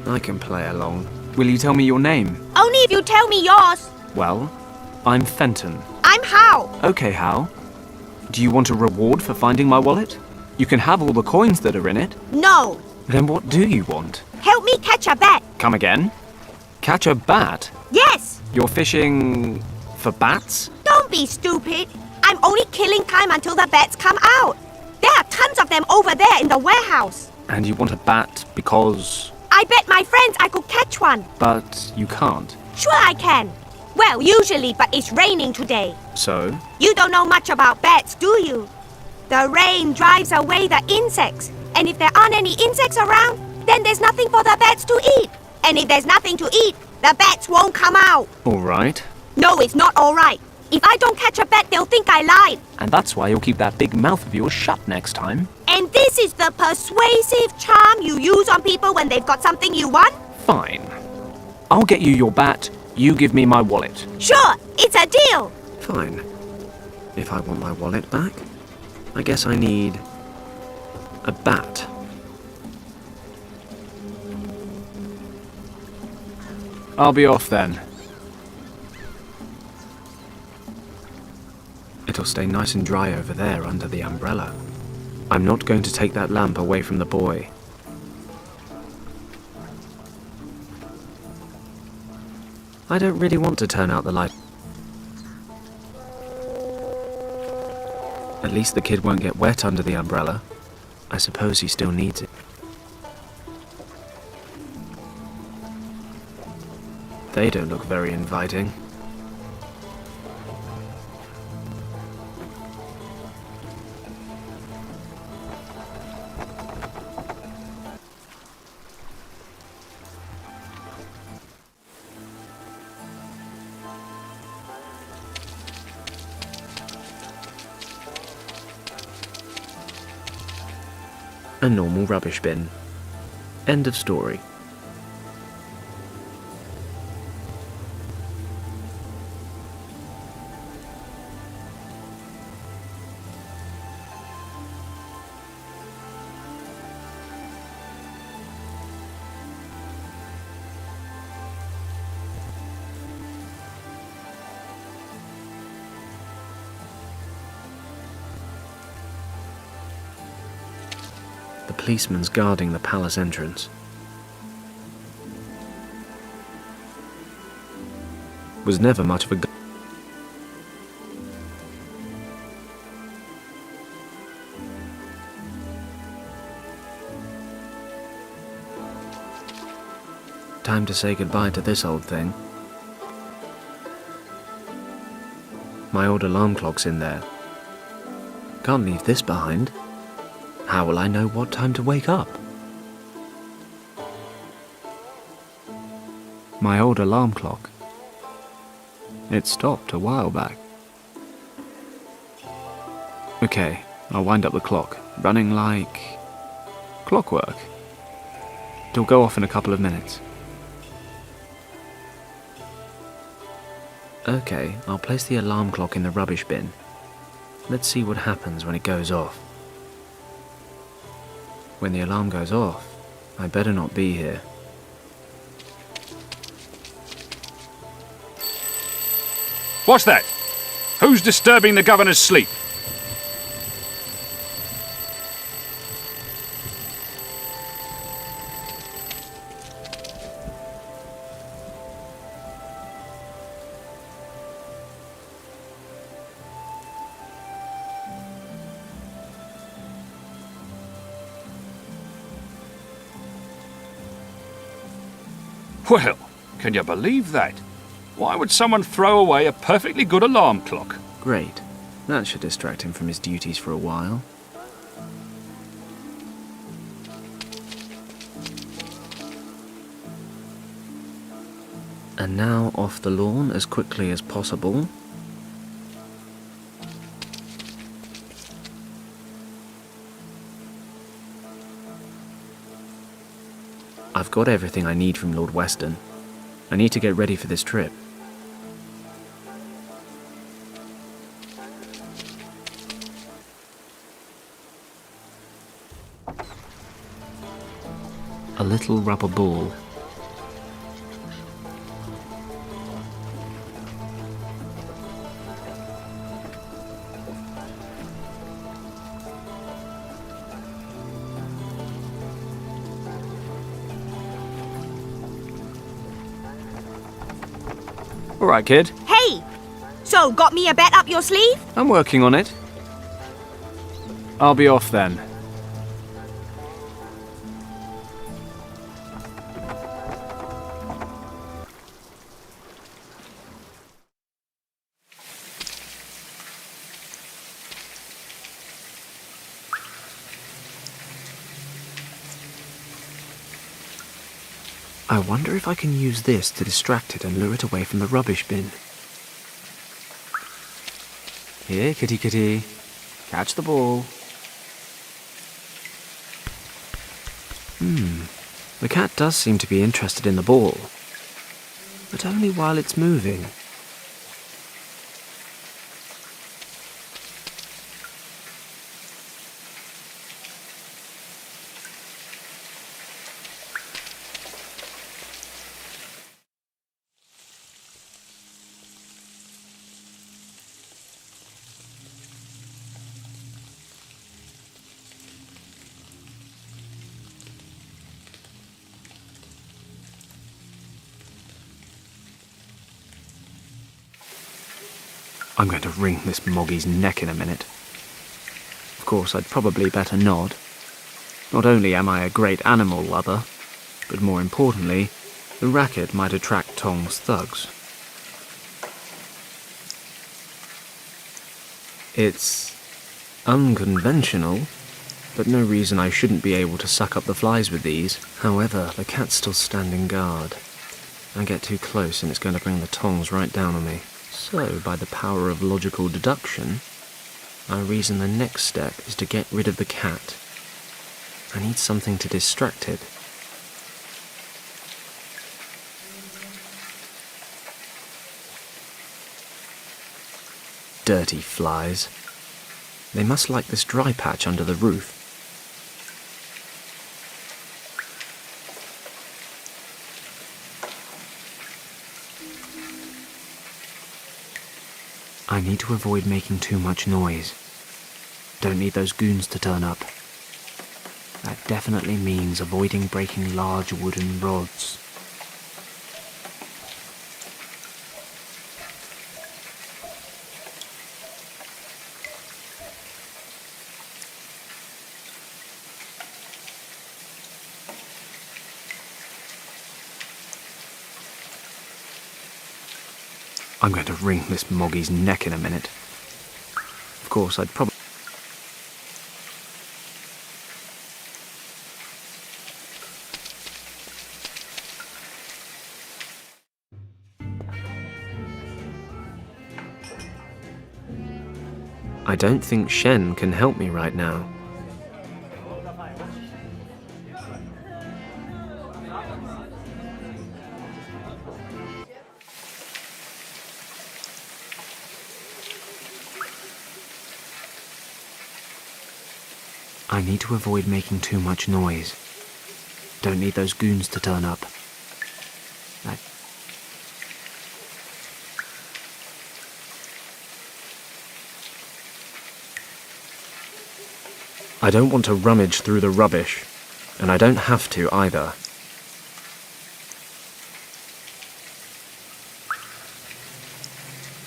I can play along. Will you tell me your name? Only if you tell me yours. Well, I'm Fenton. I'm Hal. Okay, Hal. Do you want a reward for finding my wallet? You can have all the coins that are in it. No. Then what do you want? Help me catch a bat. Come again? Catch a bat? Yes. You're fishing for bats? Don't be stupid. I'm only killing time until the bats come out. There are tons of them over there in the warehouse. And you want a bat because... I bet my friends I could catch one. But you can't. Sure I can. Well, usually, but it's raining today. So? You don't know much about bats, do you? The rain drives away the insects. And if there aren't any insects around, then there's nothing for the bats to eat. And if there's nothing to eat, the bats won't come out. All right. No, it's not all right. If I don't catch a bat, they'll think I lied. And that's why you'll keep that big mouth of yours shut next time. And this is the persuasive charm you use on people when they've got something you want? Fine. I'll get you your bat. You give me my wallet. Sure, it's a deal. Fine. If I want my wallet back, I guess I need a bat. I'll be off then. It'll stay nice and dry over there under the umbrella. I'm not going to take that lamp away from the boy. I don't really want to turn out the light. At least the kid won't get wet under the umbrella. I suppose he still needs it. They don't look very inviting. A normal rubbish bin. End of story. The policeman's guarding the palace entrance. Was never much of a Time to say goodbye to this old thing. My old alarm clock's in there. Can't leave this behind. How will I know what time to wake up? My old alarm clock. It stopped a while back. Okay, I'll wind up the clock, running like clockwork. It'll go off in a couple of minutes. Okay, I'll place the alarm clock in the rubbish bin. Let's see what happens when it goes off. When the alarm goes off, I better not be here. What's that? Who's disturbing the governor's sleep? Well, can you believe that? Why would someone throw away a perfectly good alarm clock? Great. That should distract him from his duties for a while. And now off the lawn as quickly as possible. I've got everything I need from Lord Weston. I need to get ready for this trip. A little rubber ball. All right, kid. Hey! So, got me a bet up your sleeve? I'm working on it. I'll be off then. I wonder if I can use this to distract it and lure it away from the rubbish bin. Here, kitty kitty. Catch the ball. The cat does seem to be interested in the ball. But only while it's moving. I'm going to wring this Moggy's neck in a minute. Of course, I'd probably better not. Not only am I a great animal lover, but more importantly, the racket might attract Tong's thugs. It's unconventional, but no reason I shouldn't be able to suck up the flies with these. However, the cat's still standing guard. I get too close and it's going to bring the tongs right down on me. So, by the power of logical deduction, I reason the next step is to get rid of the cat. I need something to distract it. Dirty flies. They must like this dry patch under the roof. I need to avoid making too much noise. Don't need those goons to turn up. That definitely means avoiding breaking large wooden rods. I'm going to wring this Moggy's neck in a minute. Of course, I'd probably... I don't think Shen can help me right now. I need to avoid making too much noise. Don't need those goons to turn up. I don't want to rummage through the rubbish, and I don't have to either.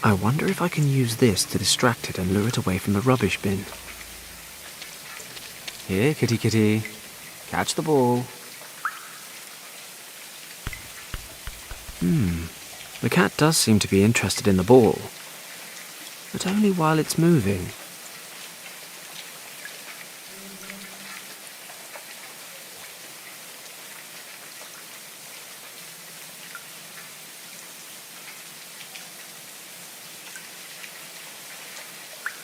I wonder if I can use this to distract it and lure it away from the rubbish bin. Here, kitty kitty. Catch the ball. The cat does seem to be interested in the ball, but only while it's moving.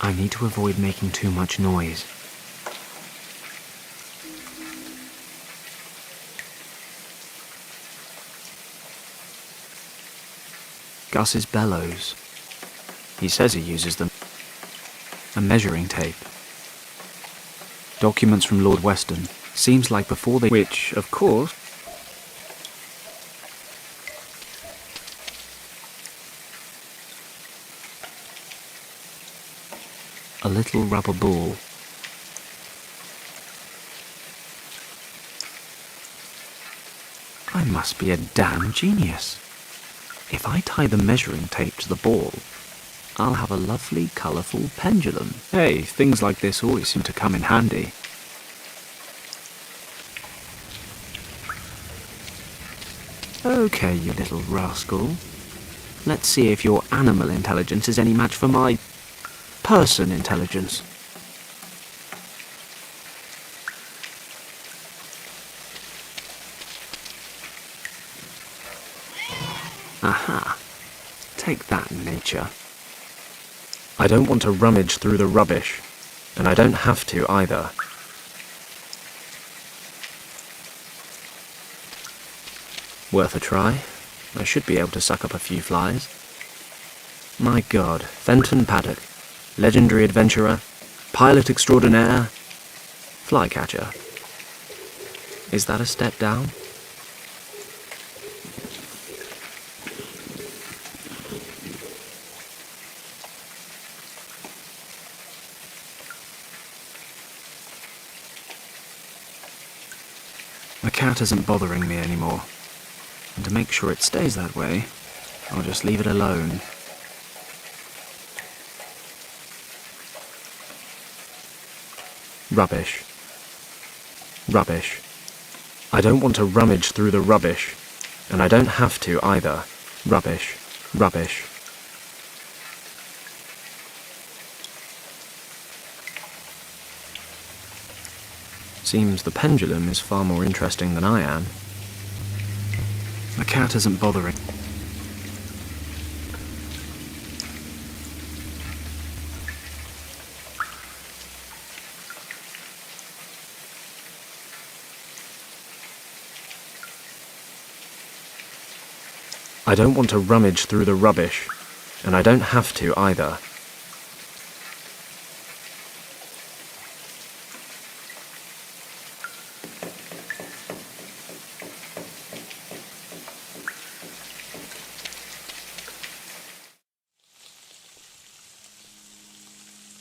I need to avoid making too much noise. Gus's bellows. He says he uses them. A measuring tape. Documents from Lord Weston. Seems like before they... Which, of course... A little rubber ball. I must be a damn genius. If I tie the measuring tape to the ball, I'll have a lovely, colourful pendulum. Hey, things like this always seem to come in handy. Okay, you little rascal. Let's see if your animal intelligence is any match for my person intelligence. Aha. Take that, nature. I don't want to rummage through the rubbish, and I don't have to either. Worth a try. I should be able to suck up a few flies. My God, Fenton Paddock, legendary adventurer, pilot extraordinaire, flycatcher. Is that a step down? The cat isn't bothering me anymore, and to make sure it stays that way, I'll just leave it alone. Rubbish. Rubbish. I don't want to rummage through the rubbish, and I don't have to either. Rubbish. Rubbish. Seems the pendulum is far more interesting than I am. The cat isn't bothering. I don't want to rummage through the rubbish, and I don't have to either.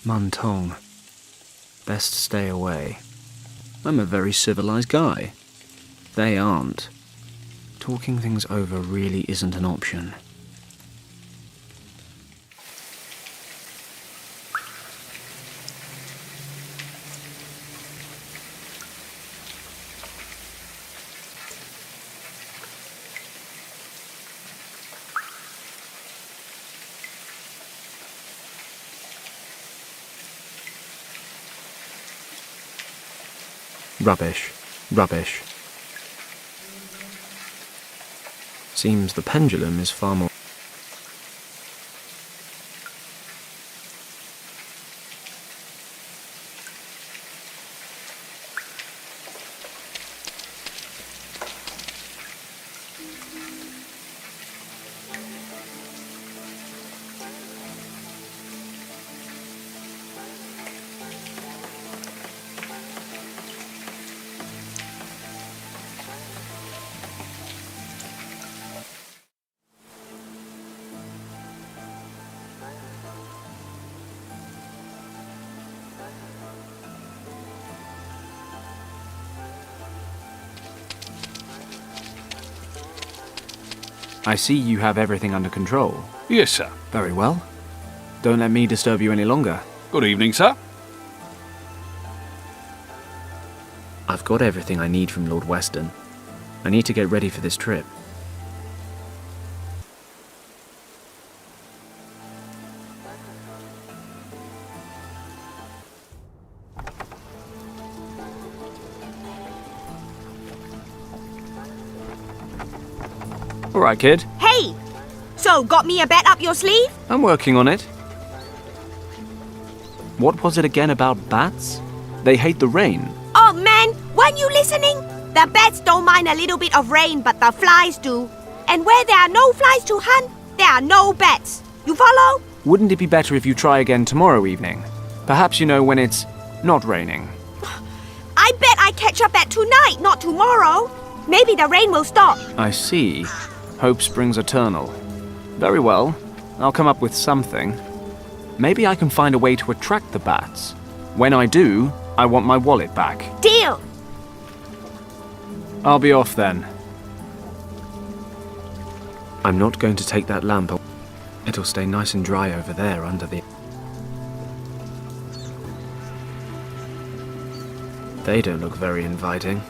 Muntong. Best stay away. I'm a very civilized guy. They aren't. Talking things over really isn't an option. Rubbish. Rubbish. Seems the pendulum is far more... I see you have everything under control. Yes, sir. Very well. Don't let me disturb you any longer. Good evening, sir. I've got everything I need from Lord Weston. I need to get ready for this trip. All right, kid. Hey! So, got me a bet up your sleeve? I'm working on it. What was it again about bats? They hate the rain. Oh man, weren't you listening? The bats don't mind a little bit of rain, but the flies do. And where there are no flies to hunt, there are no bats. You follow? Wouldn't it be better if you try again tomorrow evening? Perhaps you know when it's not raining. I bet I catch up at tonight, not tomorrow. Maybe the rain will stop. I see. Hope springs eternal. Very well. I'll come up with something. Maybe I can find a way to attract the bats. When I do, I want my wallet back. Deal! I'll be off then. I'm not going to take that lamp. It'll stay nice and dry over there under the... They don't look very inviting.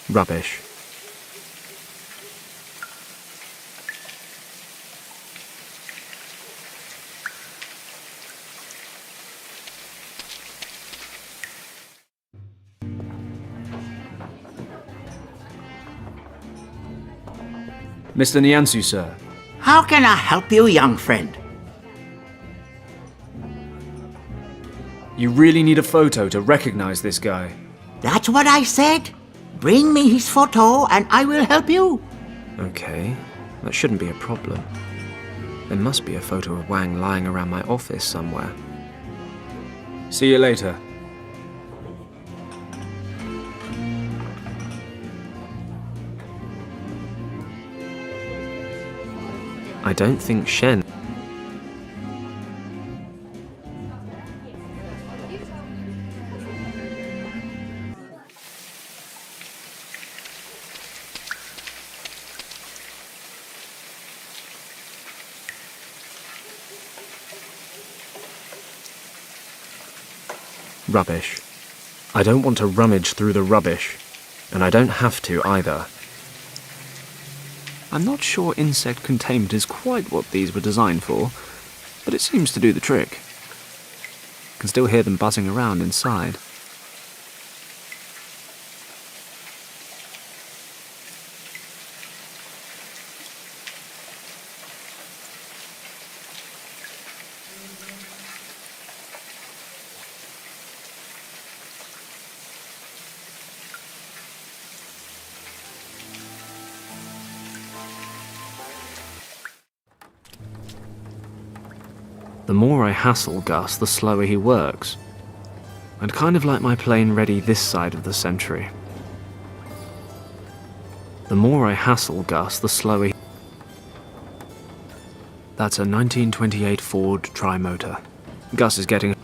Rubbish. Mr. Niansu, sir. How can I help you, young friend? You really need a photo to recognize this guy. That's what I said. Bring me his photo and I will help you. Okay, that shouldn't be a problem. There must be a photo of Wang lying around my office somewhere. See you later. I don't think Shen... Rubbish. I don't want to rummage through the rubbish, and I don't have to either. I'm not sure insect containment is quite what these were designed for, but it seems to do the trick. I can still hear them buzzing around inside. The more I hassle Gus, the slower he works. I'd kind of like my plane ready this side of the century. The more I hassle Gus, the slower he... That's a 1928 Ford Tri-Motor. Gus is getting...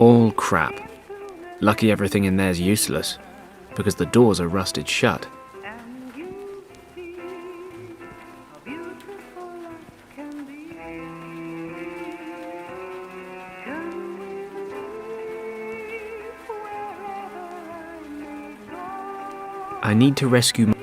All crap. Lucky everything in there's useless, because the doors are rusted shut. I need to rescue my...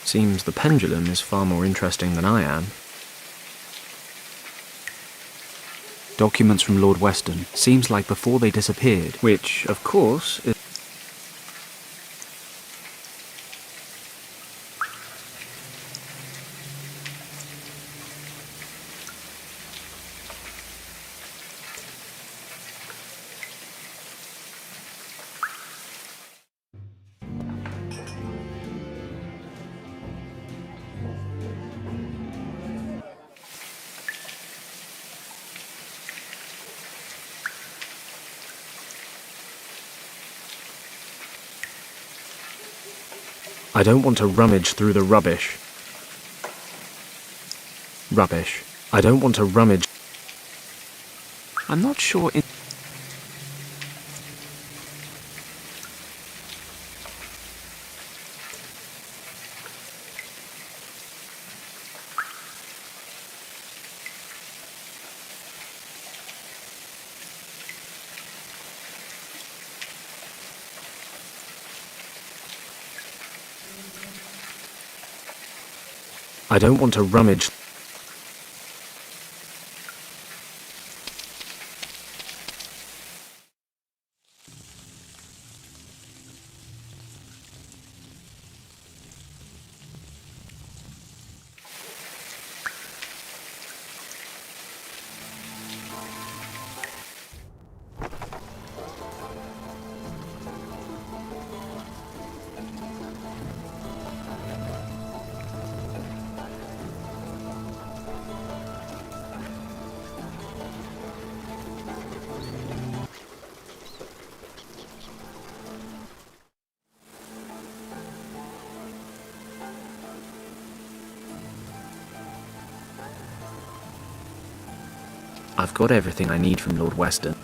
Seems the pendulum is far more interesting than I am. Documents from Lord Weston. Seems like before they disappeared, which, of course, is... I don't want to rummage through the rubbish. Rubbish. I don't want to rummage. I'm not sure in... I don't want to rummage. I've got everything I need from Lord Weston.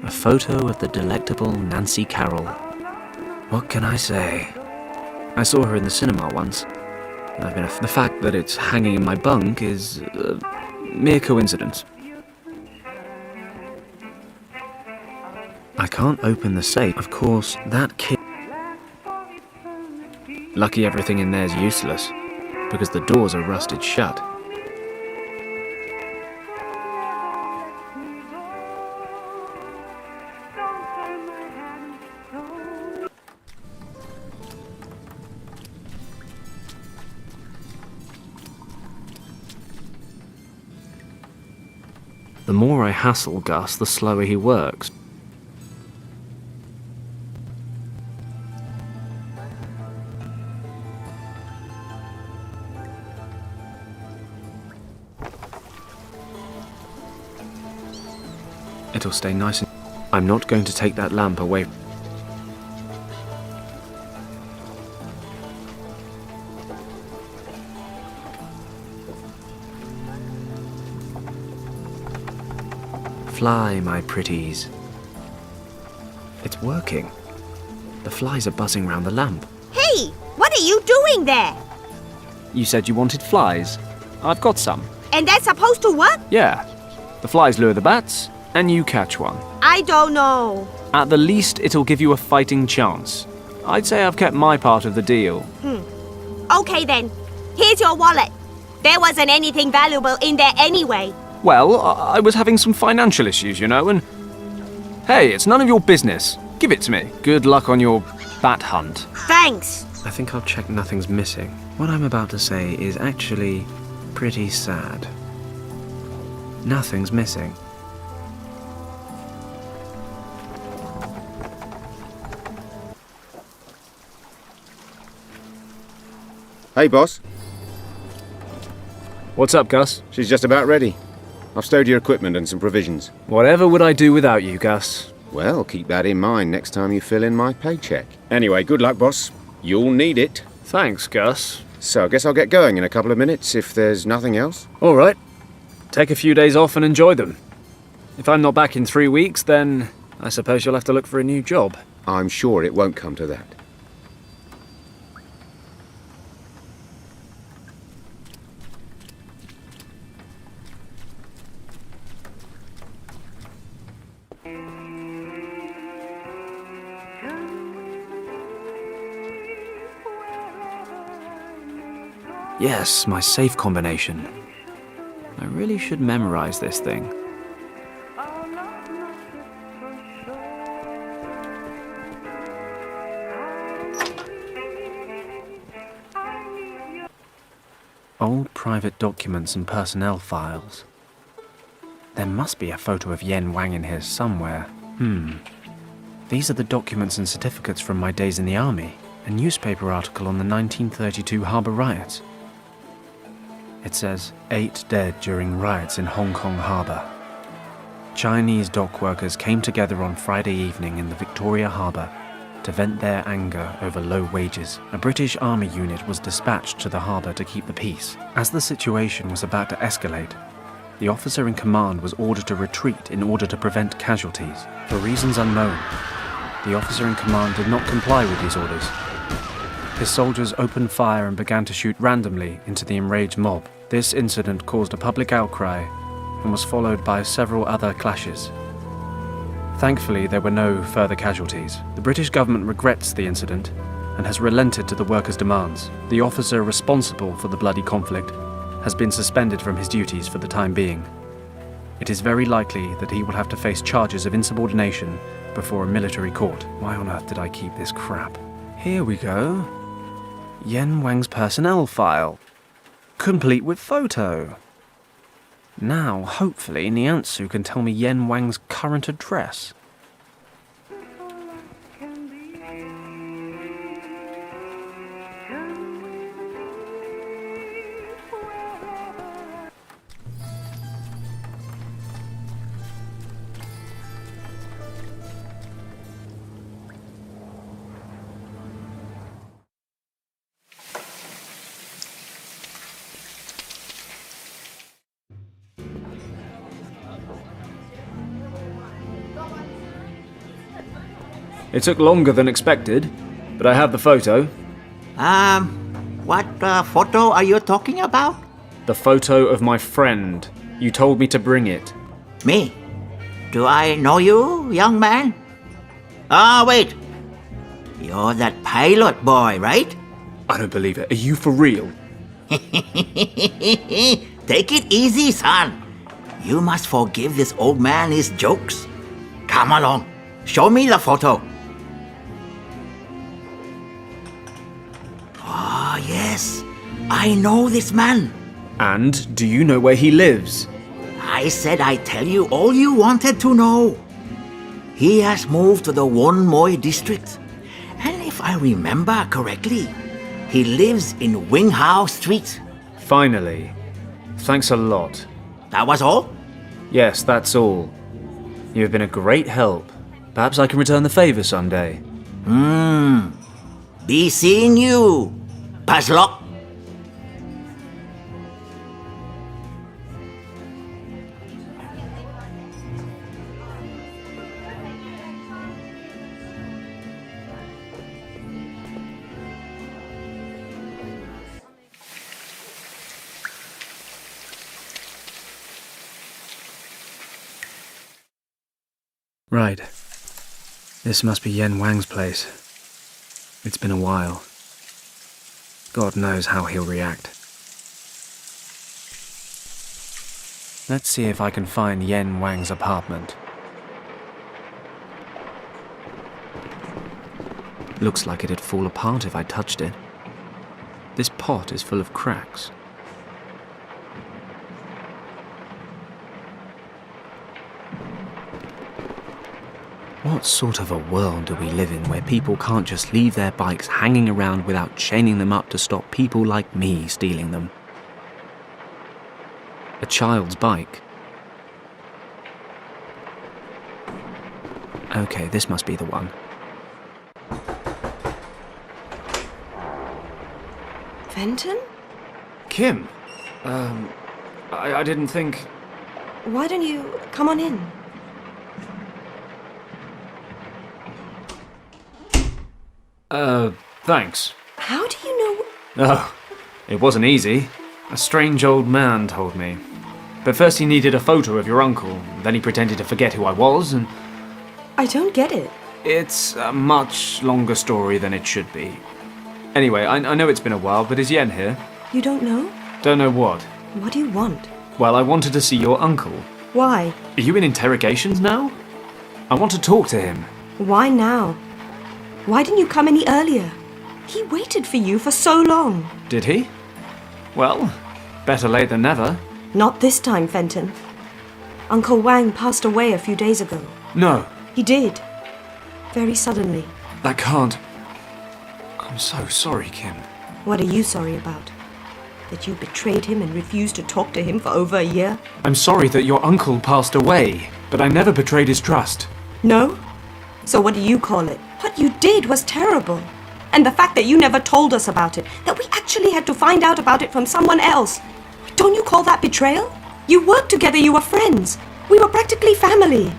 A photo of the delectable Nancy Carroll. What can I say? I saw her in the cinema once. The fact that it's hanging in my bunk is a mere coincidence. I can't open the safe. Of course, that kid... Lucky everything in there's useless, because the doors are rusted shut. The more I hassle Gus, the slower he works. It'll stay nice and... I'm not going to take that lamp away. Fly, my pretties. It's working. The flies are buzzing round the lamp. Hey, what are you doing there? You said you wanted flies. I've got some. And that's supposed to work? Yeah. The flies lure the bats, and you catch one. I don't know. At the least, it'll give you a fighting chance. I'd say I've kept my part of the deal. Okay then. Here's your wallet. There wasn't anything valuable in there anyway. Well, I was having some financial issues, you know, and... Hey, it's none of your business. Give it to me. Good luck on your bat hunt. Thanks. I think I'll check nothing's missing. What I'm about to say is actually pretty sad. Nothing's missing. Hey, boss. What's up, Gus? She's just about ready. I've stowed your equipment and some provisions. Whatever would I do without you, Gus? Well, keep that in mind next time you fill in my paycheck. Anyway, good luck, boss. You'll need it. Thanks, Gus. So I guess I'll get going in a couple of minutes if there's nothing else. All right. Take a few days off and enjoy them. If I'm not back in 3 weeks, then I suppose you'll have to look for a new job. I'm sure it won't come to that. Yes, my safe combination. I really should memorize this thing. Old private documents and personnel files. There must be a photo of Yen Wang in here somewhere. These are the documents and certificates from my days in the army. A newspaper article on the 1932 Harbour riots. It says, 8 dead during riots in Hong Kong Harbour. Chinese dock workers came together on Friday evening in the Victoria Harbour to vent their anger over low wages. A British army unit was dispatched to the harbour to keep the peace. As the situation was about to escalate, the officer in command was ordered to retreat in order to prevent casualties. For reasons unknown, the officer in command did not comply with these orders. His soldiers opened fire and began to shoot randomly into the enraged mob. This incident caused a public outcry and was followed by several other clashes. Thankfully, there were no further casualties. The British government regrets the incident and has relented to the workers' demands. The officer responsible for the bloody conflict has been suspended from his duties for the time being. It is very likely that he will have to face charges of insubordination before a military court. Why on earth did I keep this crap? Here we go. Yen Wang's personnel file. Complete with photo. Now, hopefully, Niansu can tell me Yen Wang's current address. It took longer than expected, but I have the photo. What photo are you talking about? The photo of my friend. You told me to bring it. Me? Do I know you, young man? Wait. You're that pilot boy, right? I don't believe it. Are you for real? Take it easy, son. You must forgive this old man his jokes. Come along. Show me the photo. Yes. I know this man. And do you know where he lives? I said I'd tell you all you wanted to know. He has moved to the Won Moi district. And if I remember correctly, he lives in Wing Hao Street. Finally. Thanks a lot. That was all? Yes, that's all. You have been a great help. Perhaps I can return the favor someday. Be seeing you. Paslock. Right. This must be Yen Wang's place. It's been a while. God knows how he'll react. Let's see if I can find Yen Wang's apartment. Looks like it'd fall apart if I touched it. This pot is full of cracks. What sort of a world do we live in where people can't just leave their bikes hanging around without chaining them up to stop people like me stealing them? A child's bike. Okay, this must be the one. Fenton? Kim? I didn't think... Why don't you come on in? Thanks. How do you know... Oh, it wasn't easy. A strange old man told me. But first he needed a photo of your uncle, then he pretended to forget who I was, and... I don't get it. It's a much longer story than it should be. Anyway, I know it's been a while, but is Yen here? You don't know? Don't know what. What do you want? Well, I wanted to see your uncle. Why? Are you in interrogations now? I want to talk to him. Why now? Why didn't you come any earlier? He waited for you for so long. Did he? Well, better late than never. Not this time, Fenton. Uncle Wang passed away a few days ago. No, He did. Very suddenly. that can't. I'm so sorry, Kim. What are you sorry about? That you betrayed him and refused to talk to him for over a year? I'm sorry that your uncle passed away, but I never betrayed his trust. No? So what do you call it? What you did was terrible. And the fact that you never told us about it, that we actually had to find out about it from someone else. Don't you call that betrayal? You worked together, you were friends. We were practically family.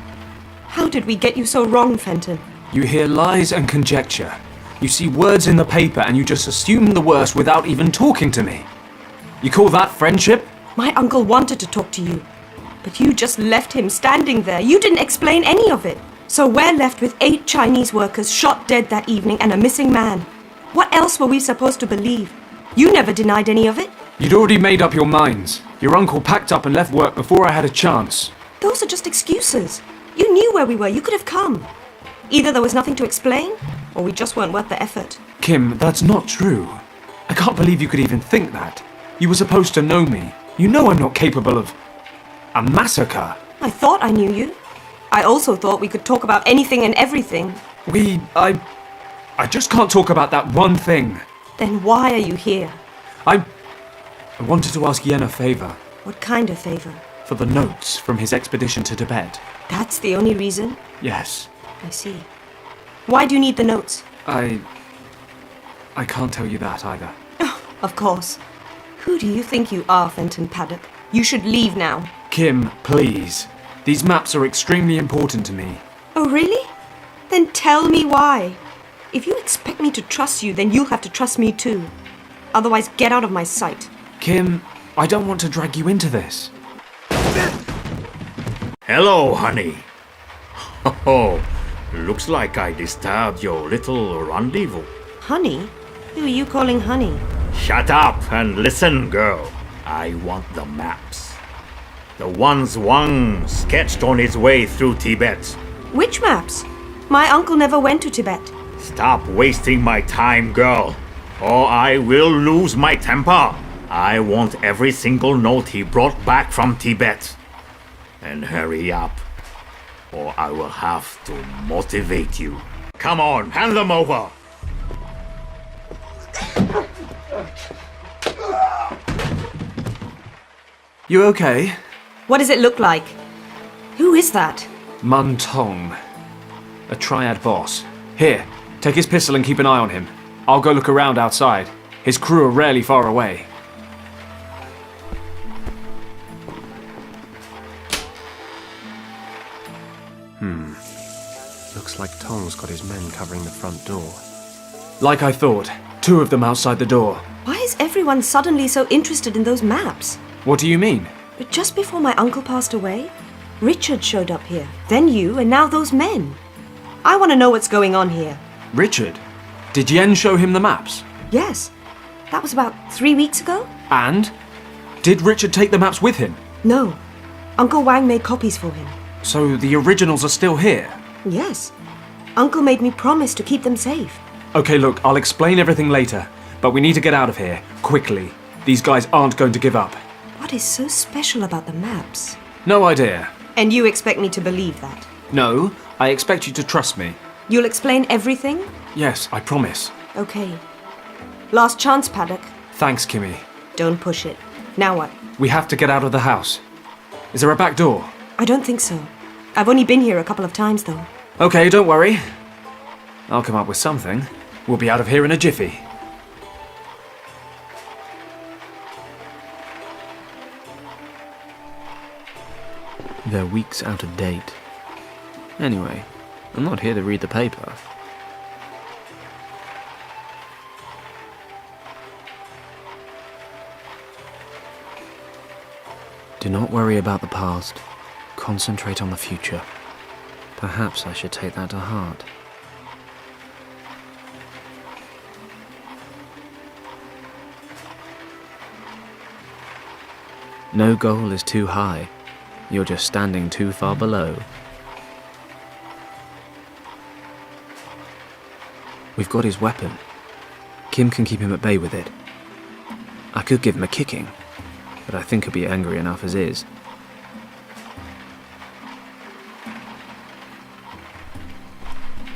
How did we get you so wrong, Fenton? You hear lies and conjecture. You see words in the paper and you just assume the worst without even talking to me. You call that friendship? My uncle wanted to talk to you, but you just left him standing there. You didn't explain any of it. So we're left with 8 Chinese workers shot dead that evening and a missing man. What else were we supposed to believe? You never denied any of it. You'd already made up your minds. Your uncle packed up and left work before I had a chance. Those are just excuses. You knew where we were. You could have come. Either there was nothing to explain, or we just weren't worth the effort. Kim, that's not true. I can't believe you could even think that. You were supposed to know me. You know I'm not capable of a massacre. I thought I knew you. I also thought we could talk about anything and everything. I just can't talk about that one thing. Then why are you here? I wanted to ask Yen a favor. What kind of favor? For the notes from his expedition to Tibet. That's the only reason? Yes. I see. Why do you need the notes? I can't tell you that either. Of course. Who do you think you are, Fenton Paddock? You should leave now. Kim, please. These maps are extremely important to me. Oh, really? Then tell me why. If you expect me to trust you, then you'll have to trust me too. Otherwise, get out of my sight. Kim, I don't want to drag you into this. Hello, honey. Oh, looks like I disturbed your little rendezvous. Honey? Who are you calling honey? Shut up and listen, girl. I want the maps. The ones Wang sketched on his way through Tibet. Which maps? My uncle never went to Tibet. Stop wasting my time, girl, or I will lose my temper. I want every single note he brought back from Tibet. And hurry up, or I will have to motivate you. Come on, hand them over. You okay? What does it look like? Who is that? Mun Tong. A triad boss. Here, take his pistol and keep an eye on him. I'll go look around outside. His crew are rarely far away. Looks like Tong's got his men covering the front door. Like I thought, 2 of them outside the door. Why is everyone suddenly so interested in those maps? What do you mean? But just before my uncle passed away, Richard showed up here. Then you, and now those men. I want to know what's going on here. Richard? Did Yen show him the maps? Yes. That was about 3 weeks ago? And? Did Richard take the maps with him? No. Uncle Wang made copies for him. So the originals are still here? Yes. Uncle made me promise to keep them safe. Okay, look, I'll explain everything later. But we need to get out of here, quickly. These guys aren't going to give up. What is so special about the maps? No idea. And you expect me to believe that? No, I expect you to trust me. You'll explain everything? Yes, I promise. Okay. Last chance, Paddock. Thanks, Kimmy. Don't push it. Now what? We have to get out of the house. Is there a back door? I don't think so. I've only been here a couple of times, though. Okay, don't worry. I'll come up with something. We'll be out of here in a jiffy. They're weeks out of date. Anyway, I'm not here to read the paper. Do not worry about the past. Concentrate on the future. Perhaps I should take that to heart. No goal is too high. You're just standing too far below. We've got his weapon. Kim can keep him at bay with it. I could give him a kicking, but I think he'll be angry enough as is.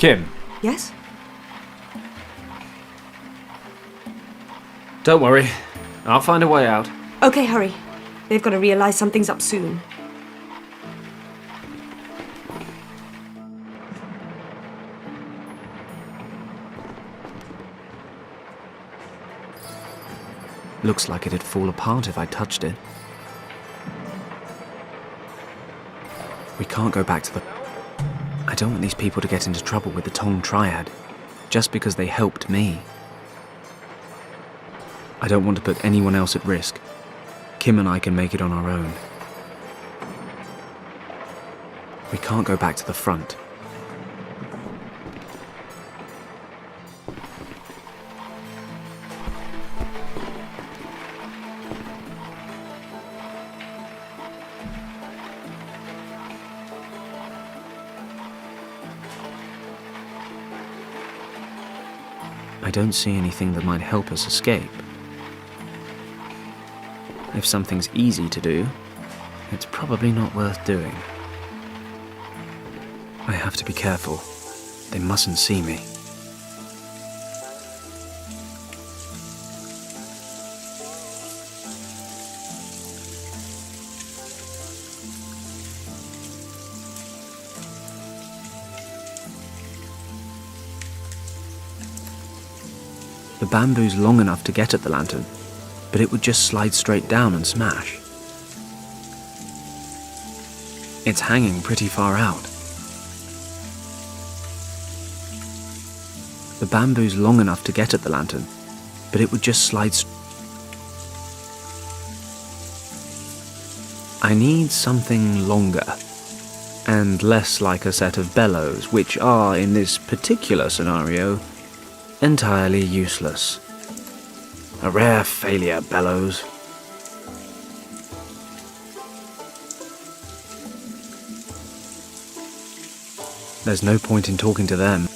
Kim, Yes? Don't worry. I'll find a way out. Okay, hurry. They've got to realize something's up soon. Looks like it'd fall apart if I touched it. We can't go back to the... I don't want these people to get into trouble with the Tong Triad, just because they helped me. I don't want to put anyone else at risk. Kim and I can make it on our own. We can't go back to the front. I don't see anything that might help us escape. If something's easy to do, it's probably not worth doing. I have to be careful. They mustn't see me. The bamboo's long enough to get at the lantern, but it would just slide straight down and smash. It's hanging pretty far out. The bamboo's long enough to get at the lantern, but it would just slide. I need something longer, and less like a set of bellows, which are, in this particular scenario, entirely useless. A rare failure, bellows. There's no point in talking to them.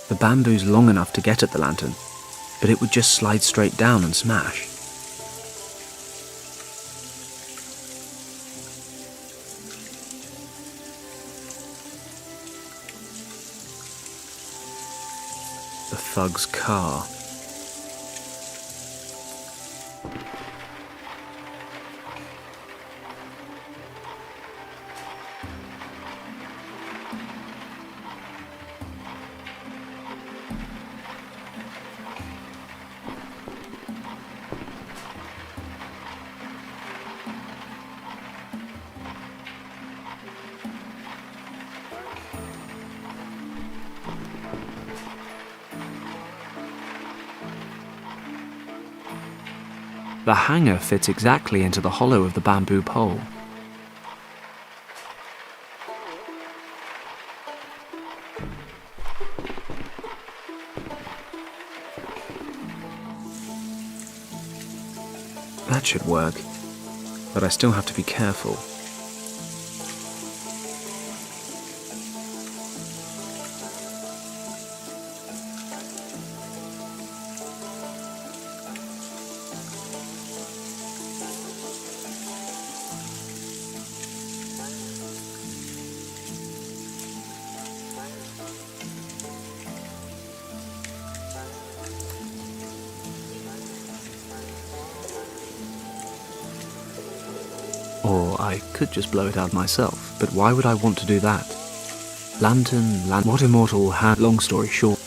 The bamboo's long enough to get at the lantern, but it would just slide straight down and smash. The thug's car. The hanger fits exactly into the hollow of the bamboo pole. That should work, but I still have to be careful. Or I could just blow it out myself, but why would I want to do that? What immortal hand? Long story short.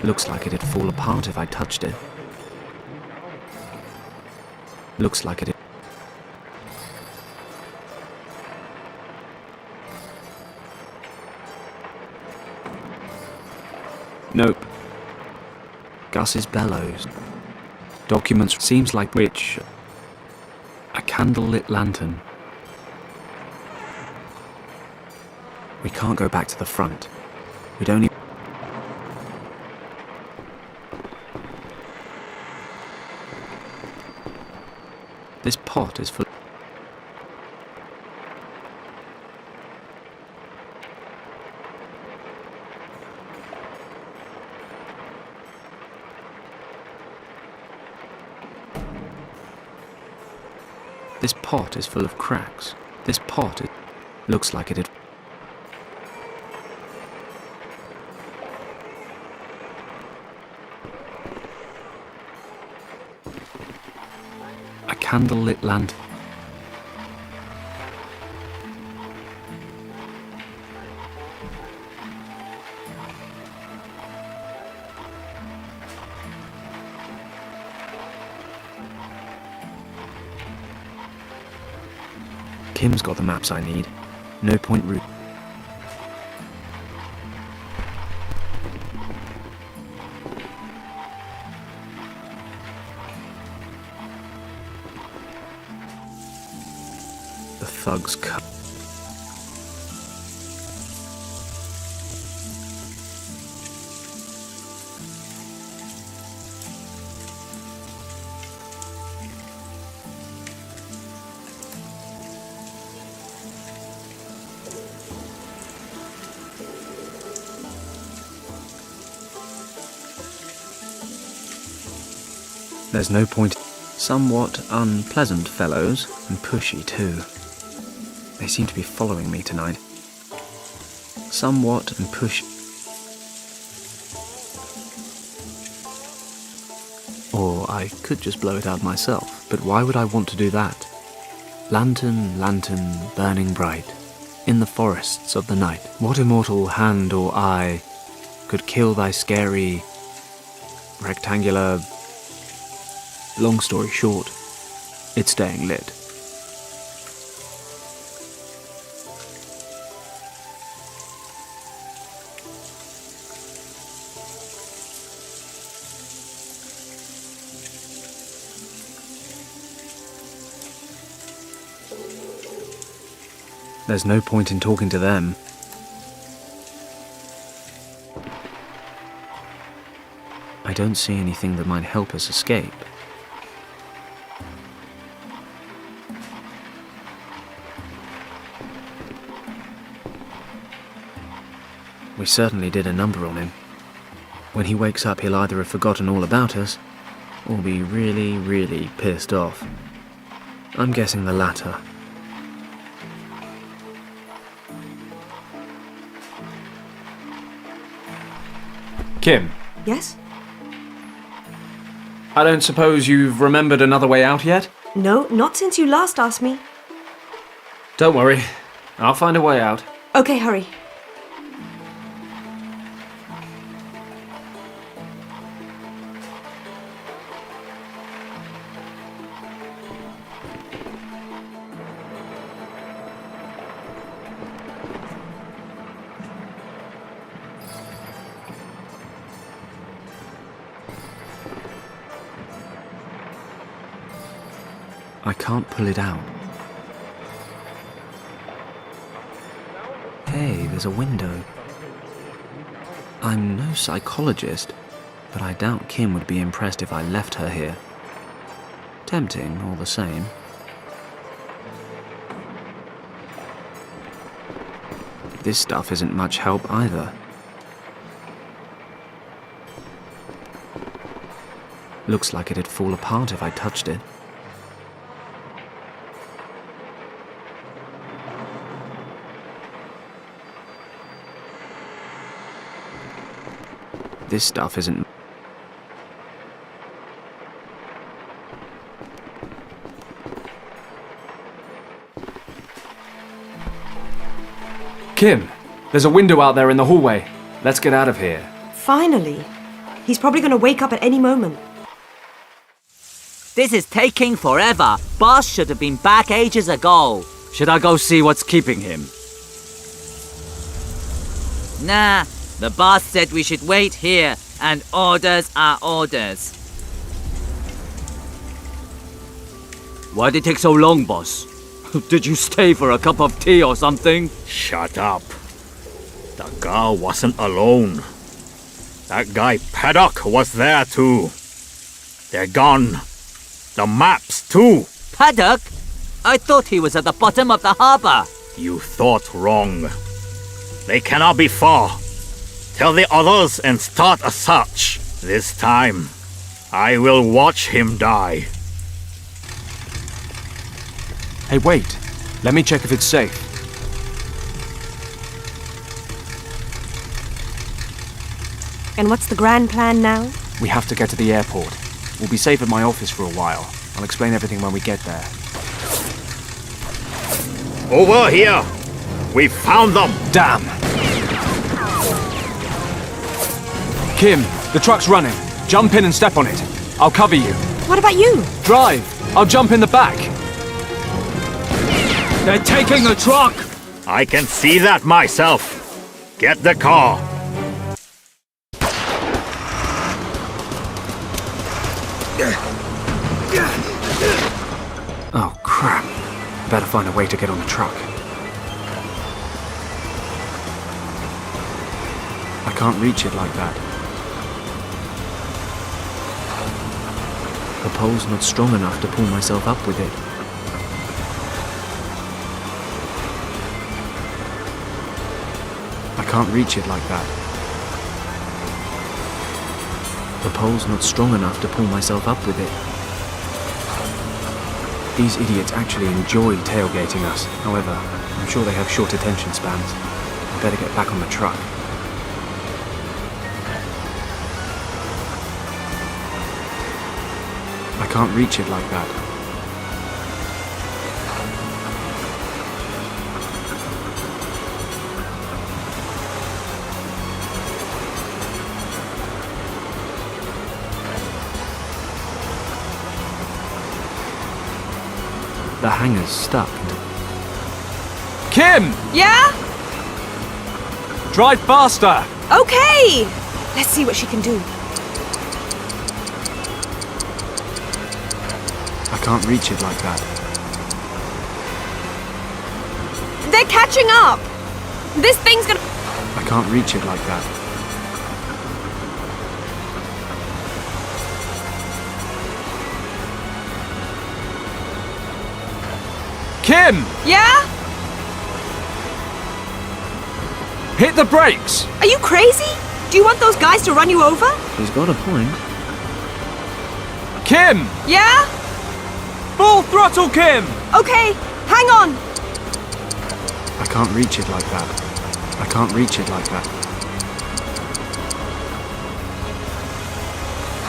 Looks like it'd fall apart if I touched it. Looks like it. Nope. Gus's bellows. Documents seems like which. A candle-lit lantern. We can't go back to the front. We'd only. This pot is full. This pot is full of cracks. This pot looks like it had. A candle-lit lantern. Kim's got the maps I need. No point route. The thugs cut. There's no point. Somewhat unpleasant fellows, and pushy too. They seem to be following me tonight. Somewhat and push. Or I could just blow it out myself, but why would I want to do that? Lantern, lantern, burning bright, in the forests of the night. What immortal hand or eye could kill thy scary, rectangular. Long story short, it's staying lit. There's no point in talking to them. I don't see anything that might help us escape. We certainly did a number on him. When he wakes up, he'll either have forgotten all about us, or be really, really pissed off. I'm guessing the latter. Kim? Yes? I don't suppose you've remembered another way out yet? No, not since you last asked me. Don't worry. I'll find a way out. Okay, hurry. I can't pull it out. Hey, there's a window. I'm no psychologist, but I doubt Kim would be impressed if I left her here. Tempting, all the same. This stuff isn't much help either. Looks like it'd fall apart if I touched it. This stuff isn't. Kim, there's a window out there in the hallway. Let's get out of here. Finally. He's probably going to wake up at any moment. This is taking forever. Boss should have been back ages ago. Should I go see what's keeping him? Nah, the boss said we should wait here, and orders are orders. Why did it take so long, boss? Did you stay for a cup of tea or something? Shut up. The girl wasn't alone. That guy Paddock was there too. They're gone. The maps too. Paddock? I thought he was at the bottom of the harbor. You thought wrong. They cannot be far. Tell the others and start a search. This time, I will watch him die. Hey, wait. Let me check if it's safe. And what's the grand plan now? We have to get to the airport. We'll be safe at my office for a while. I'll explain everything when we get there. Over here! We found them! Damn! Kim, the truck's running. Jump in and step on it. I'll cover you. What about you? Drive! I'll jump in the back. They're taking the truck! I can see that myself. Get the car. Oh, crap. Better find a way to get on the truck. I can't reach it like that. The pole's not strong enough to pull myself up with it. I can't reach it like that. The pole's not strong enough to pull myself up with it. These idiots actually enjoy tailgating us. However, I'm sure they have short attention spans. I better get back on the truck. I can't reach it like that. The hanger's stuck. Kim! Yeah? Drive faster! Okay! Let's see what she can do. I can't reach it like that. They're catching up! This thing's gonna... I can't reach it like that. Kim! Yeah? Hit the brakes! Are you crazy? Do you want those guys to run you over? He's got a point. Kim! Yeah? Full throttle, Kim! Okay, hang on! I can't reach it like that. I can't reach it like that.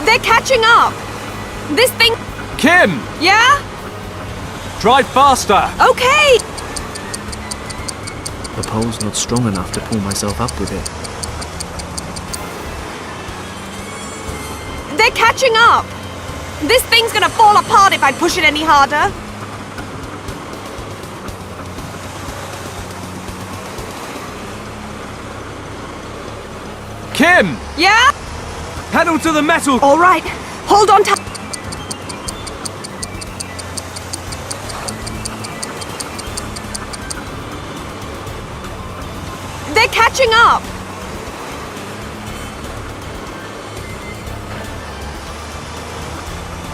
They're catching up! This thing... Kim! Yeah? Drive faster! Okay! The pole's not strong enough to pull myself up with it. They're catching up! This thing's gonna fall apart if I push it any harder. Kim! Yeah? Pedal to the metal! All right, hold on tight. They're catching up!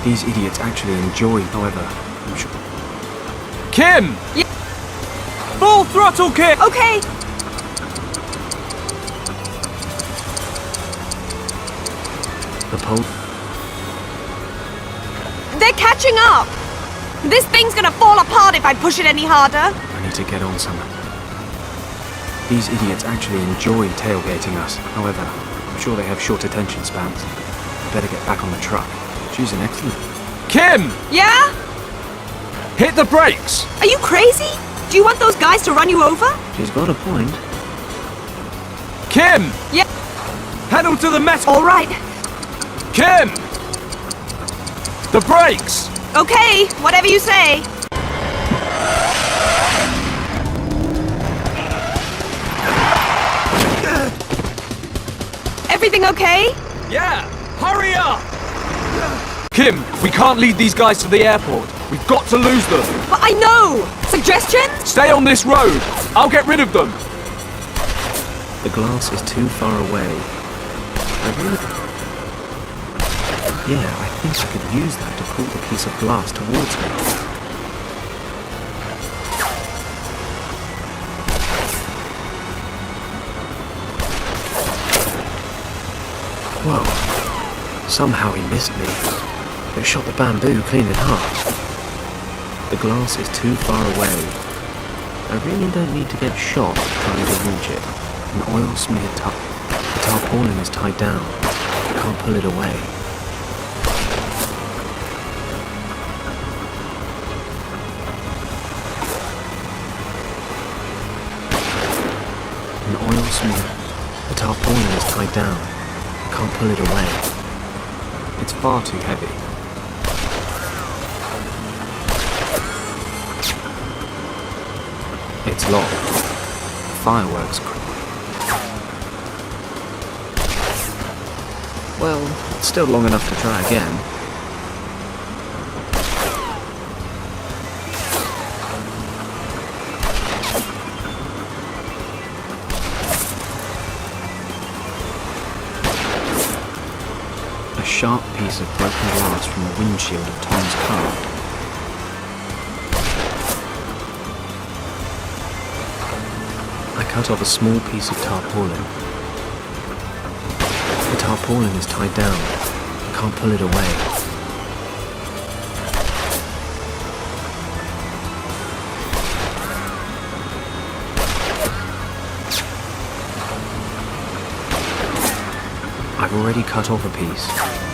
These idiots actually enjoy, however, I'm sure. Kim! Yeah. Full throttle, Kim! Okay! The pole... They're catching up! This thing's gonna fall apart if I push it any harder. I need to get on some. These idiots actually enjoy tailgating us. However, I'm sure they have short attention spans. I better get back on the truck. She's an excellent... Kim! Yeah? Hit the brakes! Are you crazy? Do you want those guys to run you over? She's got a point. Kim! Yeah. Pedal to the metal! All right. Kim! The brakes! Okay, whatever you say. Everything okay? Yeah! Hurry up! Kim, we can't lead these guys to the airport. We've got to lose them. But I know! Suggestions? Stay on this road. I'll get rid of them. The glass is too far away. Yeah, I think I could use that to pull the piece of glass towards me. Whoa. Somehow he missed me. It shot the bamboo clean in half. The glass is too far away. I really don't need to get shot trying to reach it. An oil-smeared the tarpaulin is tied down. I can't pull it away. An oil-smeared the tarpaulin is tied down. I can't pull it away. It's far too heavy. It's locked. Fireworks. Well, it's still long enough to try again. A sharp piece of broken glass from the windshield of Tom's car. I cut off a small piece of tarpaulin. The tarpaulin is tied down. I can't pull it away. I've already cut off a piece.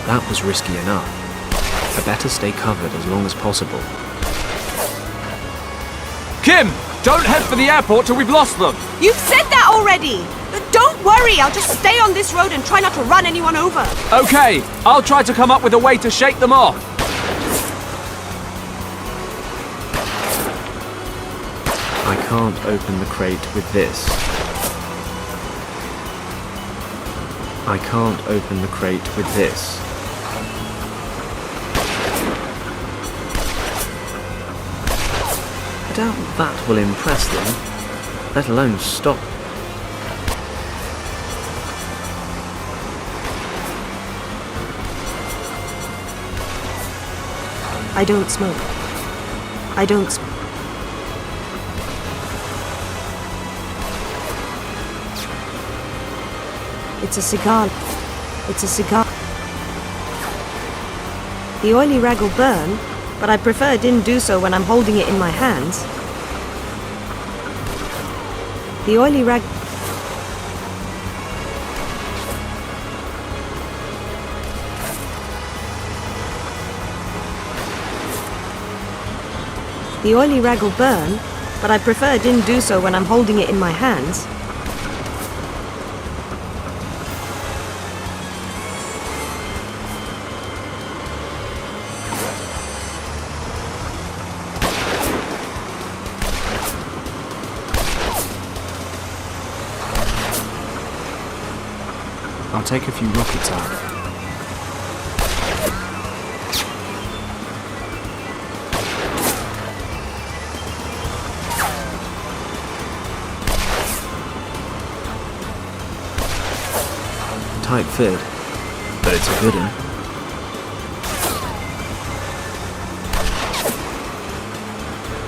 That was risky enough. I better stay covered as long as possible. Kim! Don't head for the airport till we've lost them! You've said that already! But don't worry, I'll just stay on this road and try not to run anyone over. Okay, I'll try to come up with a way to shake them off. I can't open the crate with this. I can't open the crate with this. I doubt that will impress them, let alone stop. I don't smoke. I don't smoke. It's a cigar. It's a cigar. The oily rag will burn, but I prefer it didn't do so when I'm holding it in my hands. The oily rag... The oily rag will burn, but I prefer it didn't do so when I'm holding it in my hands. I'll take a few rockets out. Tight fit, but it's a good one.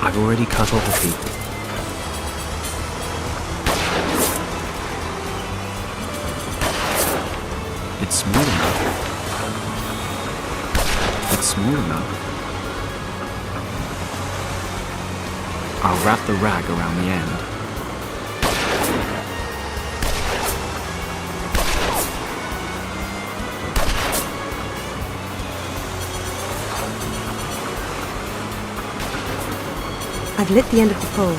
I've already cut off a piece. It's small enough. It's small enough. I'll wrap the rag around the end. I've lit the end of the pole.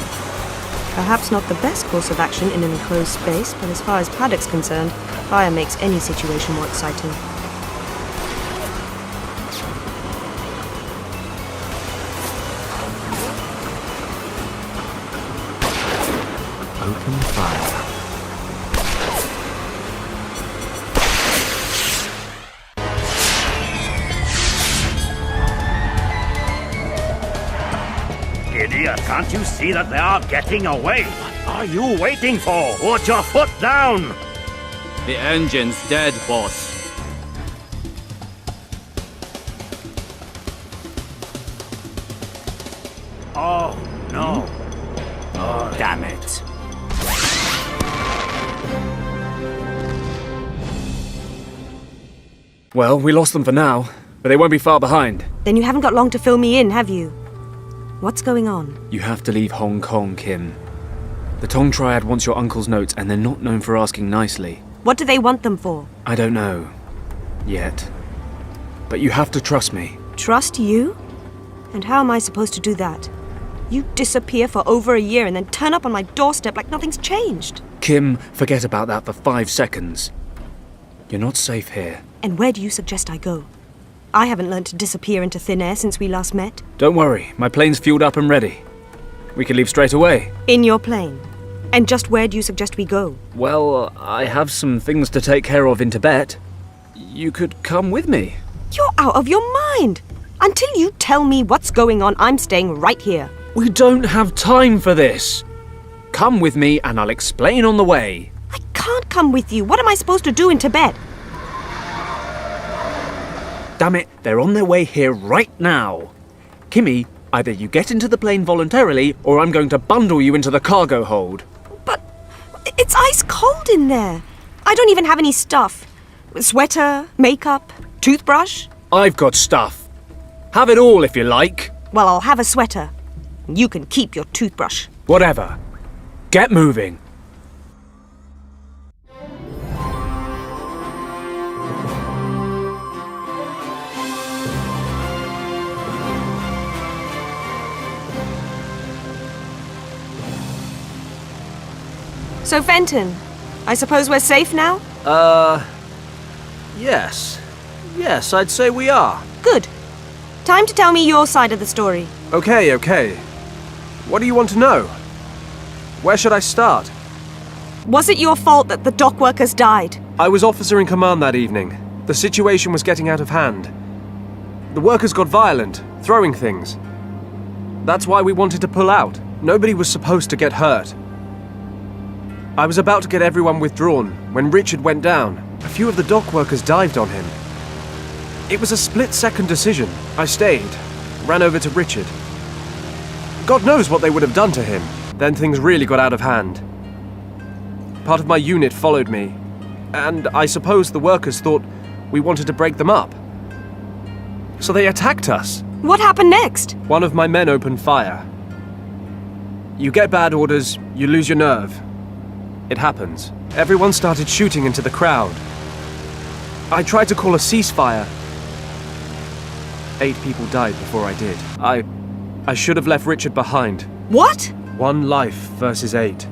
Perhaps not the best course of action in an enclosed space, but as far as Paddock's concerned, fire makes any situation more exciting. Open fire. Idiot, can't you see that they are getting away? What are you waiting for? Put your foot down! The engine's dead, boss. Oh, no. Oh, damn it. Well, we lost them for now, but they won't be far behind. Then you haven't got long to fill me in, have you? What's going on? You have to leave Hong Kong, Kim. The Tong Triad wants your uncle's notes, and they're not known for asking nicely. What do they want them for? I don't know. Yet. But you have to trust me. Trust you? And how am I supposed to do that? You disappear for over a year and then turn up on my doorstep like nothing's changed. Kim, forget about that for 5 seconds. You're not safe here. And where do you suggest I go? I haven't learned to disappear into thin air since we last met. Don't worry, my plane's fueled up and ready. We can leave straight away. In your plane? And just where do you suggest we go? Well, I have some things to take care of in Tibet. You could come with me. You're out of your mind! Until you tell me what's going on, I'm staying right here. We don't have time for this. Come with me and I'll explain on the way. I can't come with you. What am I supposed to do in Tibet? Damn it, they're on their way here right now. Kimmy, either you get into the plane voluntarily or I'm going to bundle you into the cargo hold. But it's ice cold in there. I don't even have any stuff. Sweater, makeup, toothbrush. I've got stuff. Have it all if you like. Well, I'll have a sweater. You can keep your toothbrush. Whatever. Get moving. So, Fenton, I suppose we're safe now? Yes. Yes, I'd say we are. Good. Time to tell me your side of the story. Okay. What do you want to know? Where should I start? Was it your fault that the dock workers died? I was officer in command that evening. The situation was getting out of hand. The workers got violent, throwing things. That's why we wanted to pull out. Nobody was supposed to get hurt. I was about to get everyone withdrawn when Richard went down. A few of the dock workers dived on him. It was a split-second decision. I stayed, ran over to Richard. God knows what they would have done to him. Then things really got out of hand. Part of my unit followed me, and I suppose the workers thought we wanted to break them up. So they attacked us. What happened next? One of my men opened fire. You get bad orders, you lose your nerve. It happens. Everyone started shooting into the crowd. I tried to call a ceasefire. 8 people died before I did. I should have left Richard behind. What? 1 life versus 8.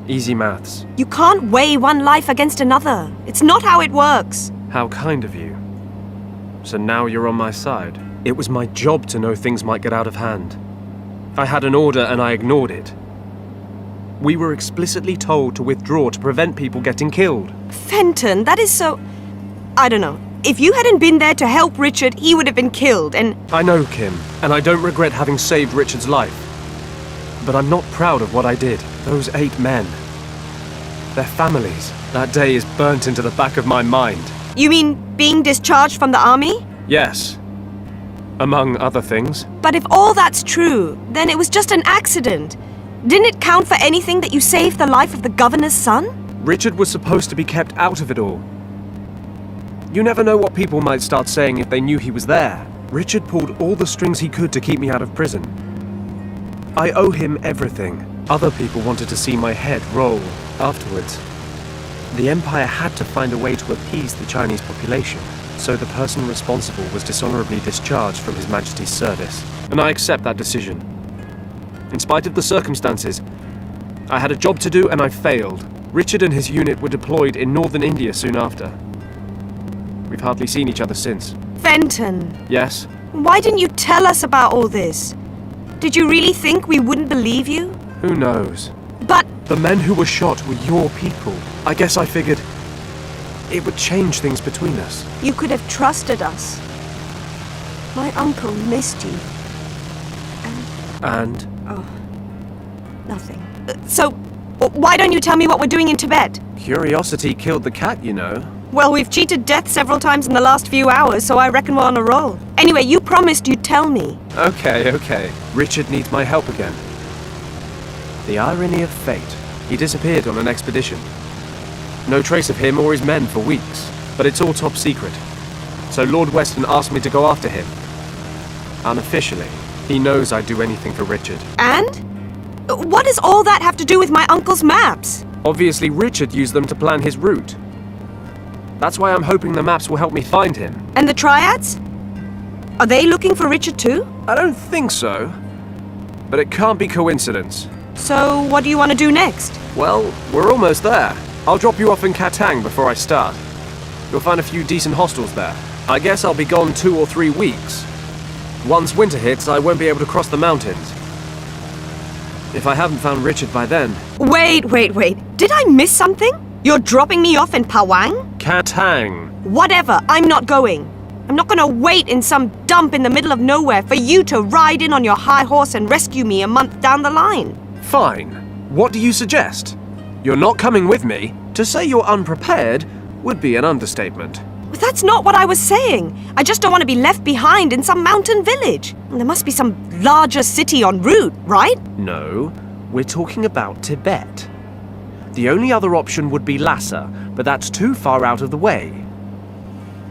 Easy maths. You can't weigh one life against another. It's not how it works. How kind of you. So now you're on my side. It was my job to know things might get out of hand. I had an order and I ignored it. We were explicitly told to withdraw to prevent people getting killed. Fenton, that is so... I don't know. If you hadn't been there to help Richard, he would have been killed, and... I know, Kim, and I don't regret having saved Richard's life. But I'm not proud of what I did. Those 8 men. Their families. That day is burnt into the back of my mind. You mean being discharged from the army? Yes. Among other things. But if all that's true, then it was just an accident. Didn't it count for anything that you saved the life of the governor's son? Richard was supposed to be kept out of it all. You never know what people might start saying if they knew he was there. Richard pulled all the strings he could to keep me out of prison. I owe him everything. Other people wanted to see my head roll afterwards. The Empire had to find a way to appease the Chinese population, so the person responsible was dishonorably discharged from His Majesty's service. And I accept that decision. In spite of the circumstances, I had a job to do and I failed. Richard and his unit were deployed in northern India soon after. We've hardly seen each other since. Fenton. Yes? Why didn't you tell us about all this? Did you really think we wouldn't believe you? Who knows? But... The men who were shot were your people. I guess I figured it would change things between us. You could have trusted us. My uncle missed you. And? Oh, nothing. So, why don't you tell me what we're doing in Tibet? Curiosity killed the cat, you know. Well, we've cheated death several times in the last few hours, so I reckon we're on a roll. Anyway, you promised you'd tell me. Okay. Richard needs my help again. The irony of fate. He disappeared on an expedition. No trace of him or his men for weeks, but it's all top secret. So Lord Weston asked me to go after him. Unofficially, he knows I'd do anything for Richard. And? What does all that have to do with my uncle's maps? Obviously, Richard used them to plan his route. That's why I'm hoping the maps will help me find him. And the Triads? Are they looking for Richard too? I don't think so. But it can't be coincidence. So, what do you want to do next? Well, we're almost there. I'll drop you off in Katang before I start. You'll find a few decent hostels there. I guess I'll be gone 2 or 3 weeks. Once winter hits, I won't be able to cross the mountains. If I haven't found Richard by then... Wait. Did I miss something? You're dropping me off in Pawang? Katang. Whatever, I'm not going. I'm not gonna wait in some dump in the middle of nowhere for you to ride in on your high horse and rescue me a month down the line. Fine. What do you suggest? You're not coming with me? To say you're unprepared would be an understatement. But that's not what I was saying. I just don't want to be left behind in some mountain village. There must be some larger city en route, right? No, we're talking about Tibet. The only other option would be Lhasa, but that's too far out of the way.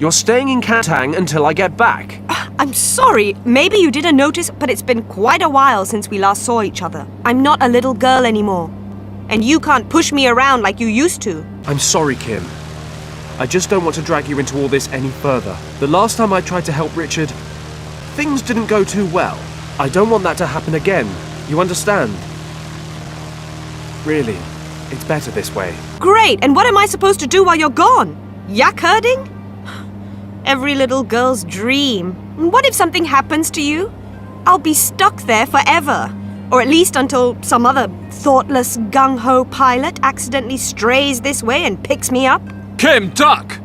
You're staying in Katang until I get back. I'm sorry, maybe you didn't notice, but it's been quite a while since we last saw each other. I'm not a little girl anymore. And you can't push me around like you used to. I'm sorry, Kim. I just don't want to drag you into all this any further. The last time I tried to help Richard, things didn't go too well. I don't want that to happen again. You understand? Really, it's better this way. Great, and what am I supposed to do while you're gone? Yak herding? Every little girl's dream. What if something happens to you? I'll be stuck there forever. Or at least until some other thoughtless gung-ho pilot accidentally strays this way and picks me up. Kim, duck!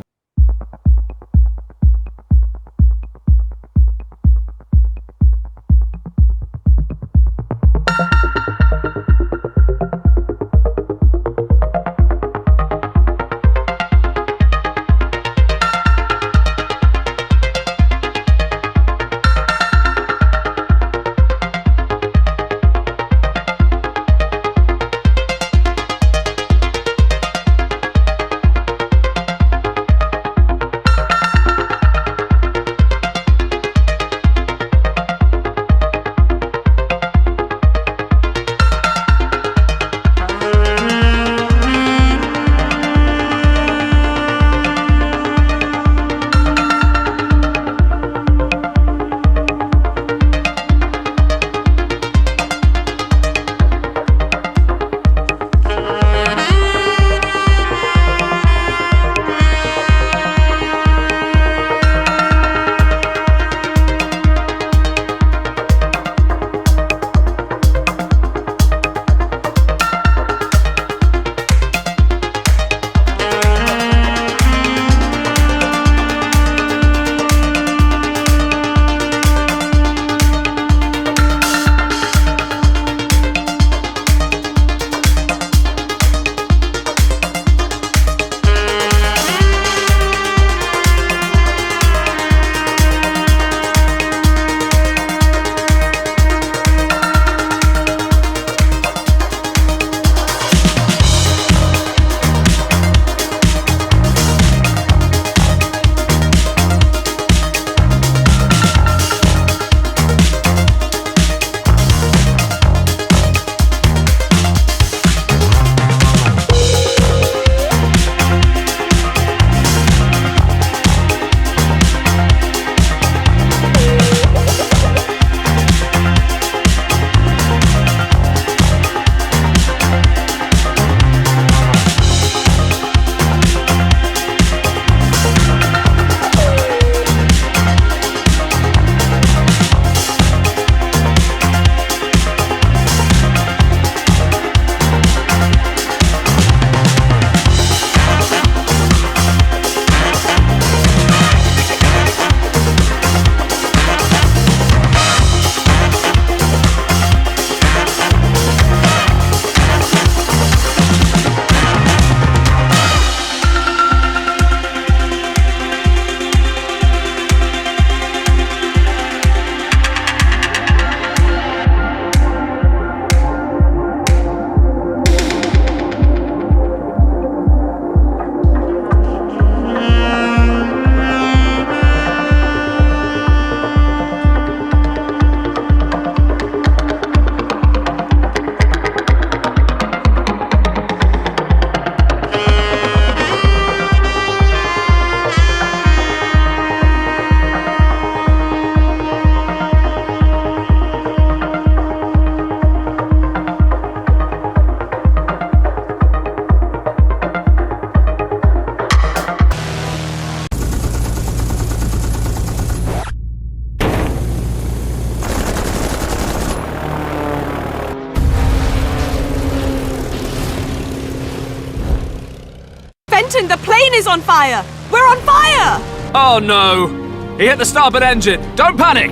Captain, the plane is on fire! We're on fire! Oh no! He hit the starboard engine! Don't panic!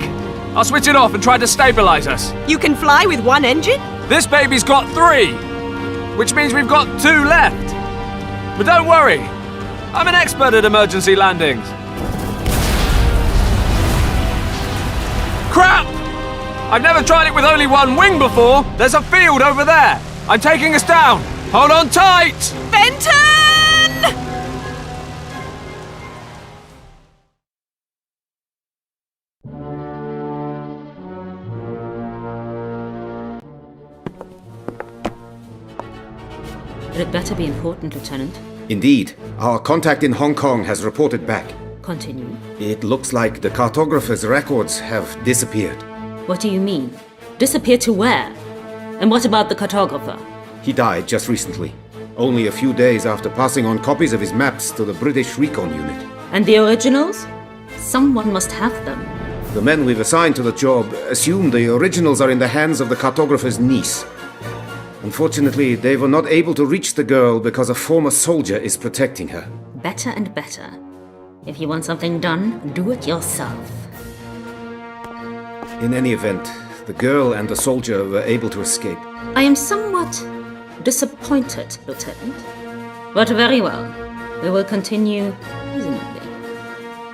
I'll switch it off and try to stabilize us. You can fly with one engine? This baby's got 3! Which means we've got 2 left. But don't worry, I'm an expert at emergency landings. Crap! I've never tried it with only one wing before. There's a field over there. I'm taking us down. Hold on tight! Fenton! It better be important, Lieutenant. Indeed. Our contact in Hong Kong has reported back. Continue. It looks like the cartographer's records have disappeared. What do you mean? Disappear to where? And what about the cartographer? He died just recently, only a few days after passing on copies of his maps to the British Recon Unit. And the originals? Someone must have them. The men we've assigned to the job assume the originals are in the hands of the cartographer's niece. Unfortunately, they were not able to reach the girl because a former soldier is protecting her. Better and better. If you want something done, do it yourself. In any event, the girl and the soldier were able to escape. I am somewhat disappointed, Lieutenant. But very well. We will continue reasonably.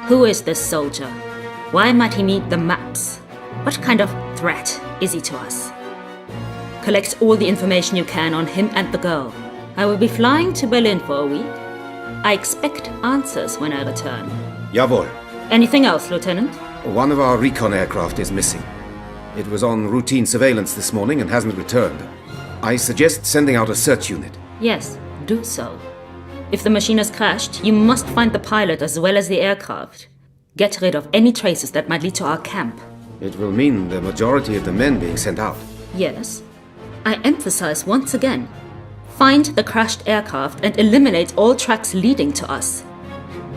Who is this soldier? Why might he need the maps? What kind of threat is he to us? Collect all the information you can on him and the girl. I will be flying to Berlin for a week. I expect answers when I return. Jawohl. Anything else, Lieutenant? One of our recon aircraft is missing. It was on routine surveillance this morning and hasn't returned. I suggest sending out a search unit. Yes, do so. If the machine has crashed, you must find the pilot as well as the aircraft. Get rid of any traces that might lead to our camp. It will mean the majority of the men being sent out. Yes. I emphasize once again. Find the crashed aircraft and eliminate all tracks leading to us.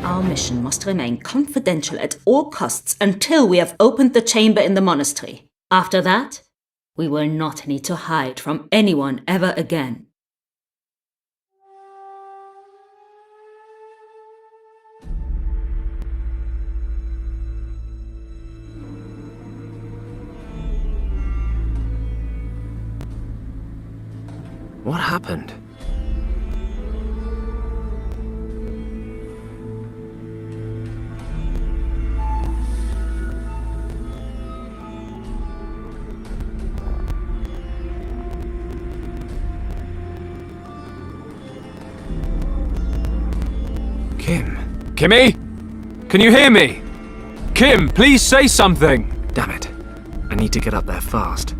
Our mission must remain confidential at all costs until we have opened the chamber in the monastery. After that, we will not need to hide from anyone ever again. What happened? Kim? Kimmy? Can you hear me? Kim, please say something! Damn it. I need to get up there fast.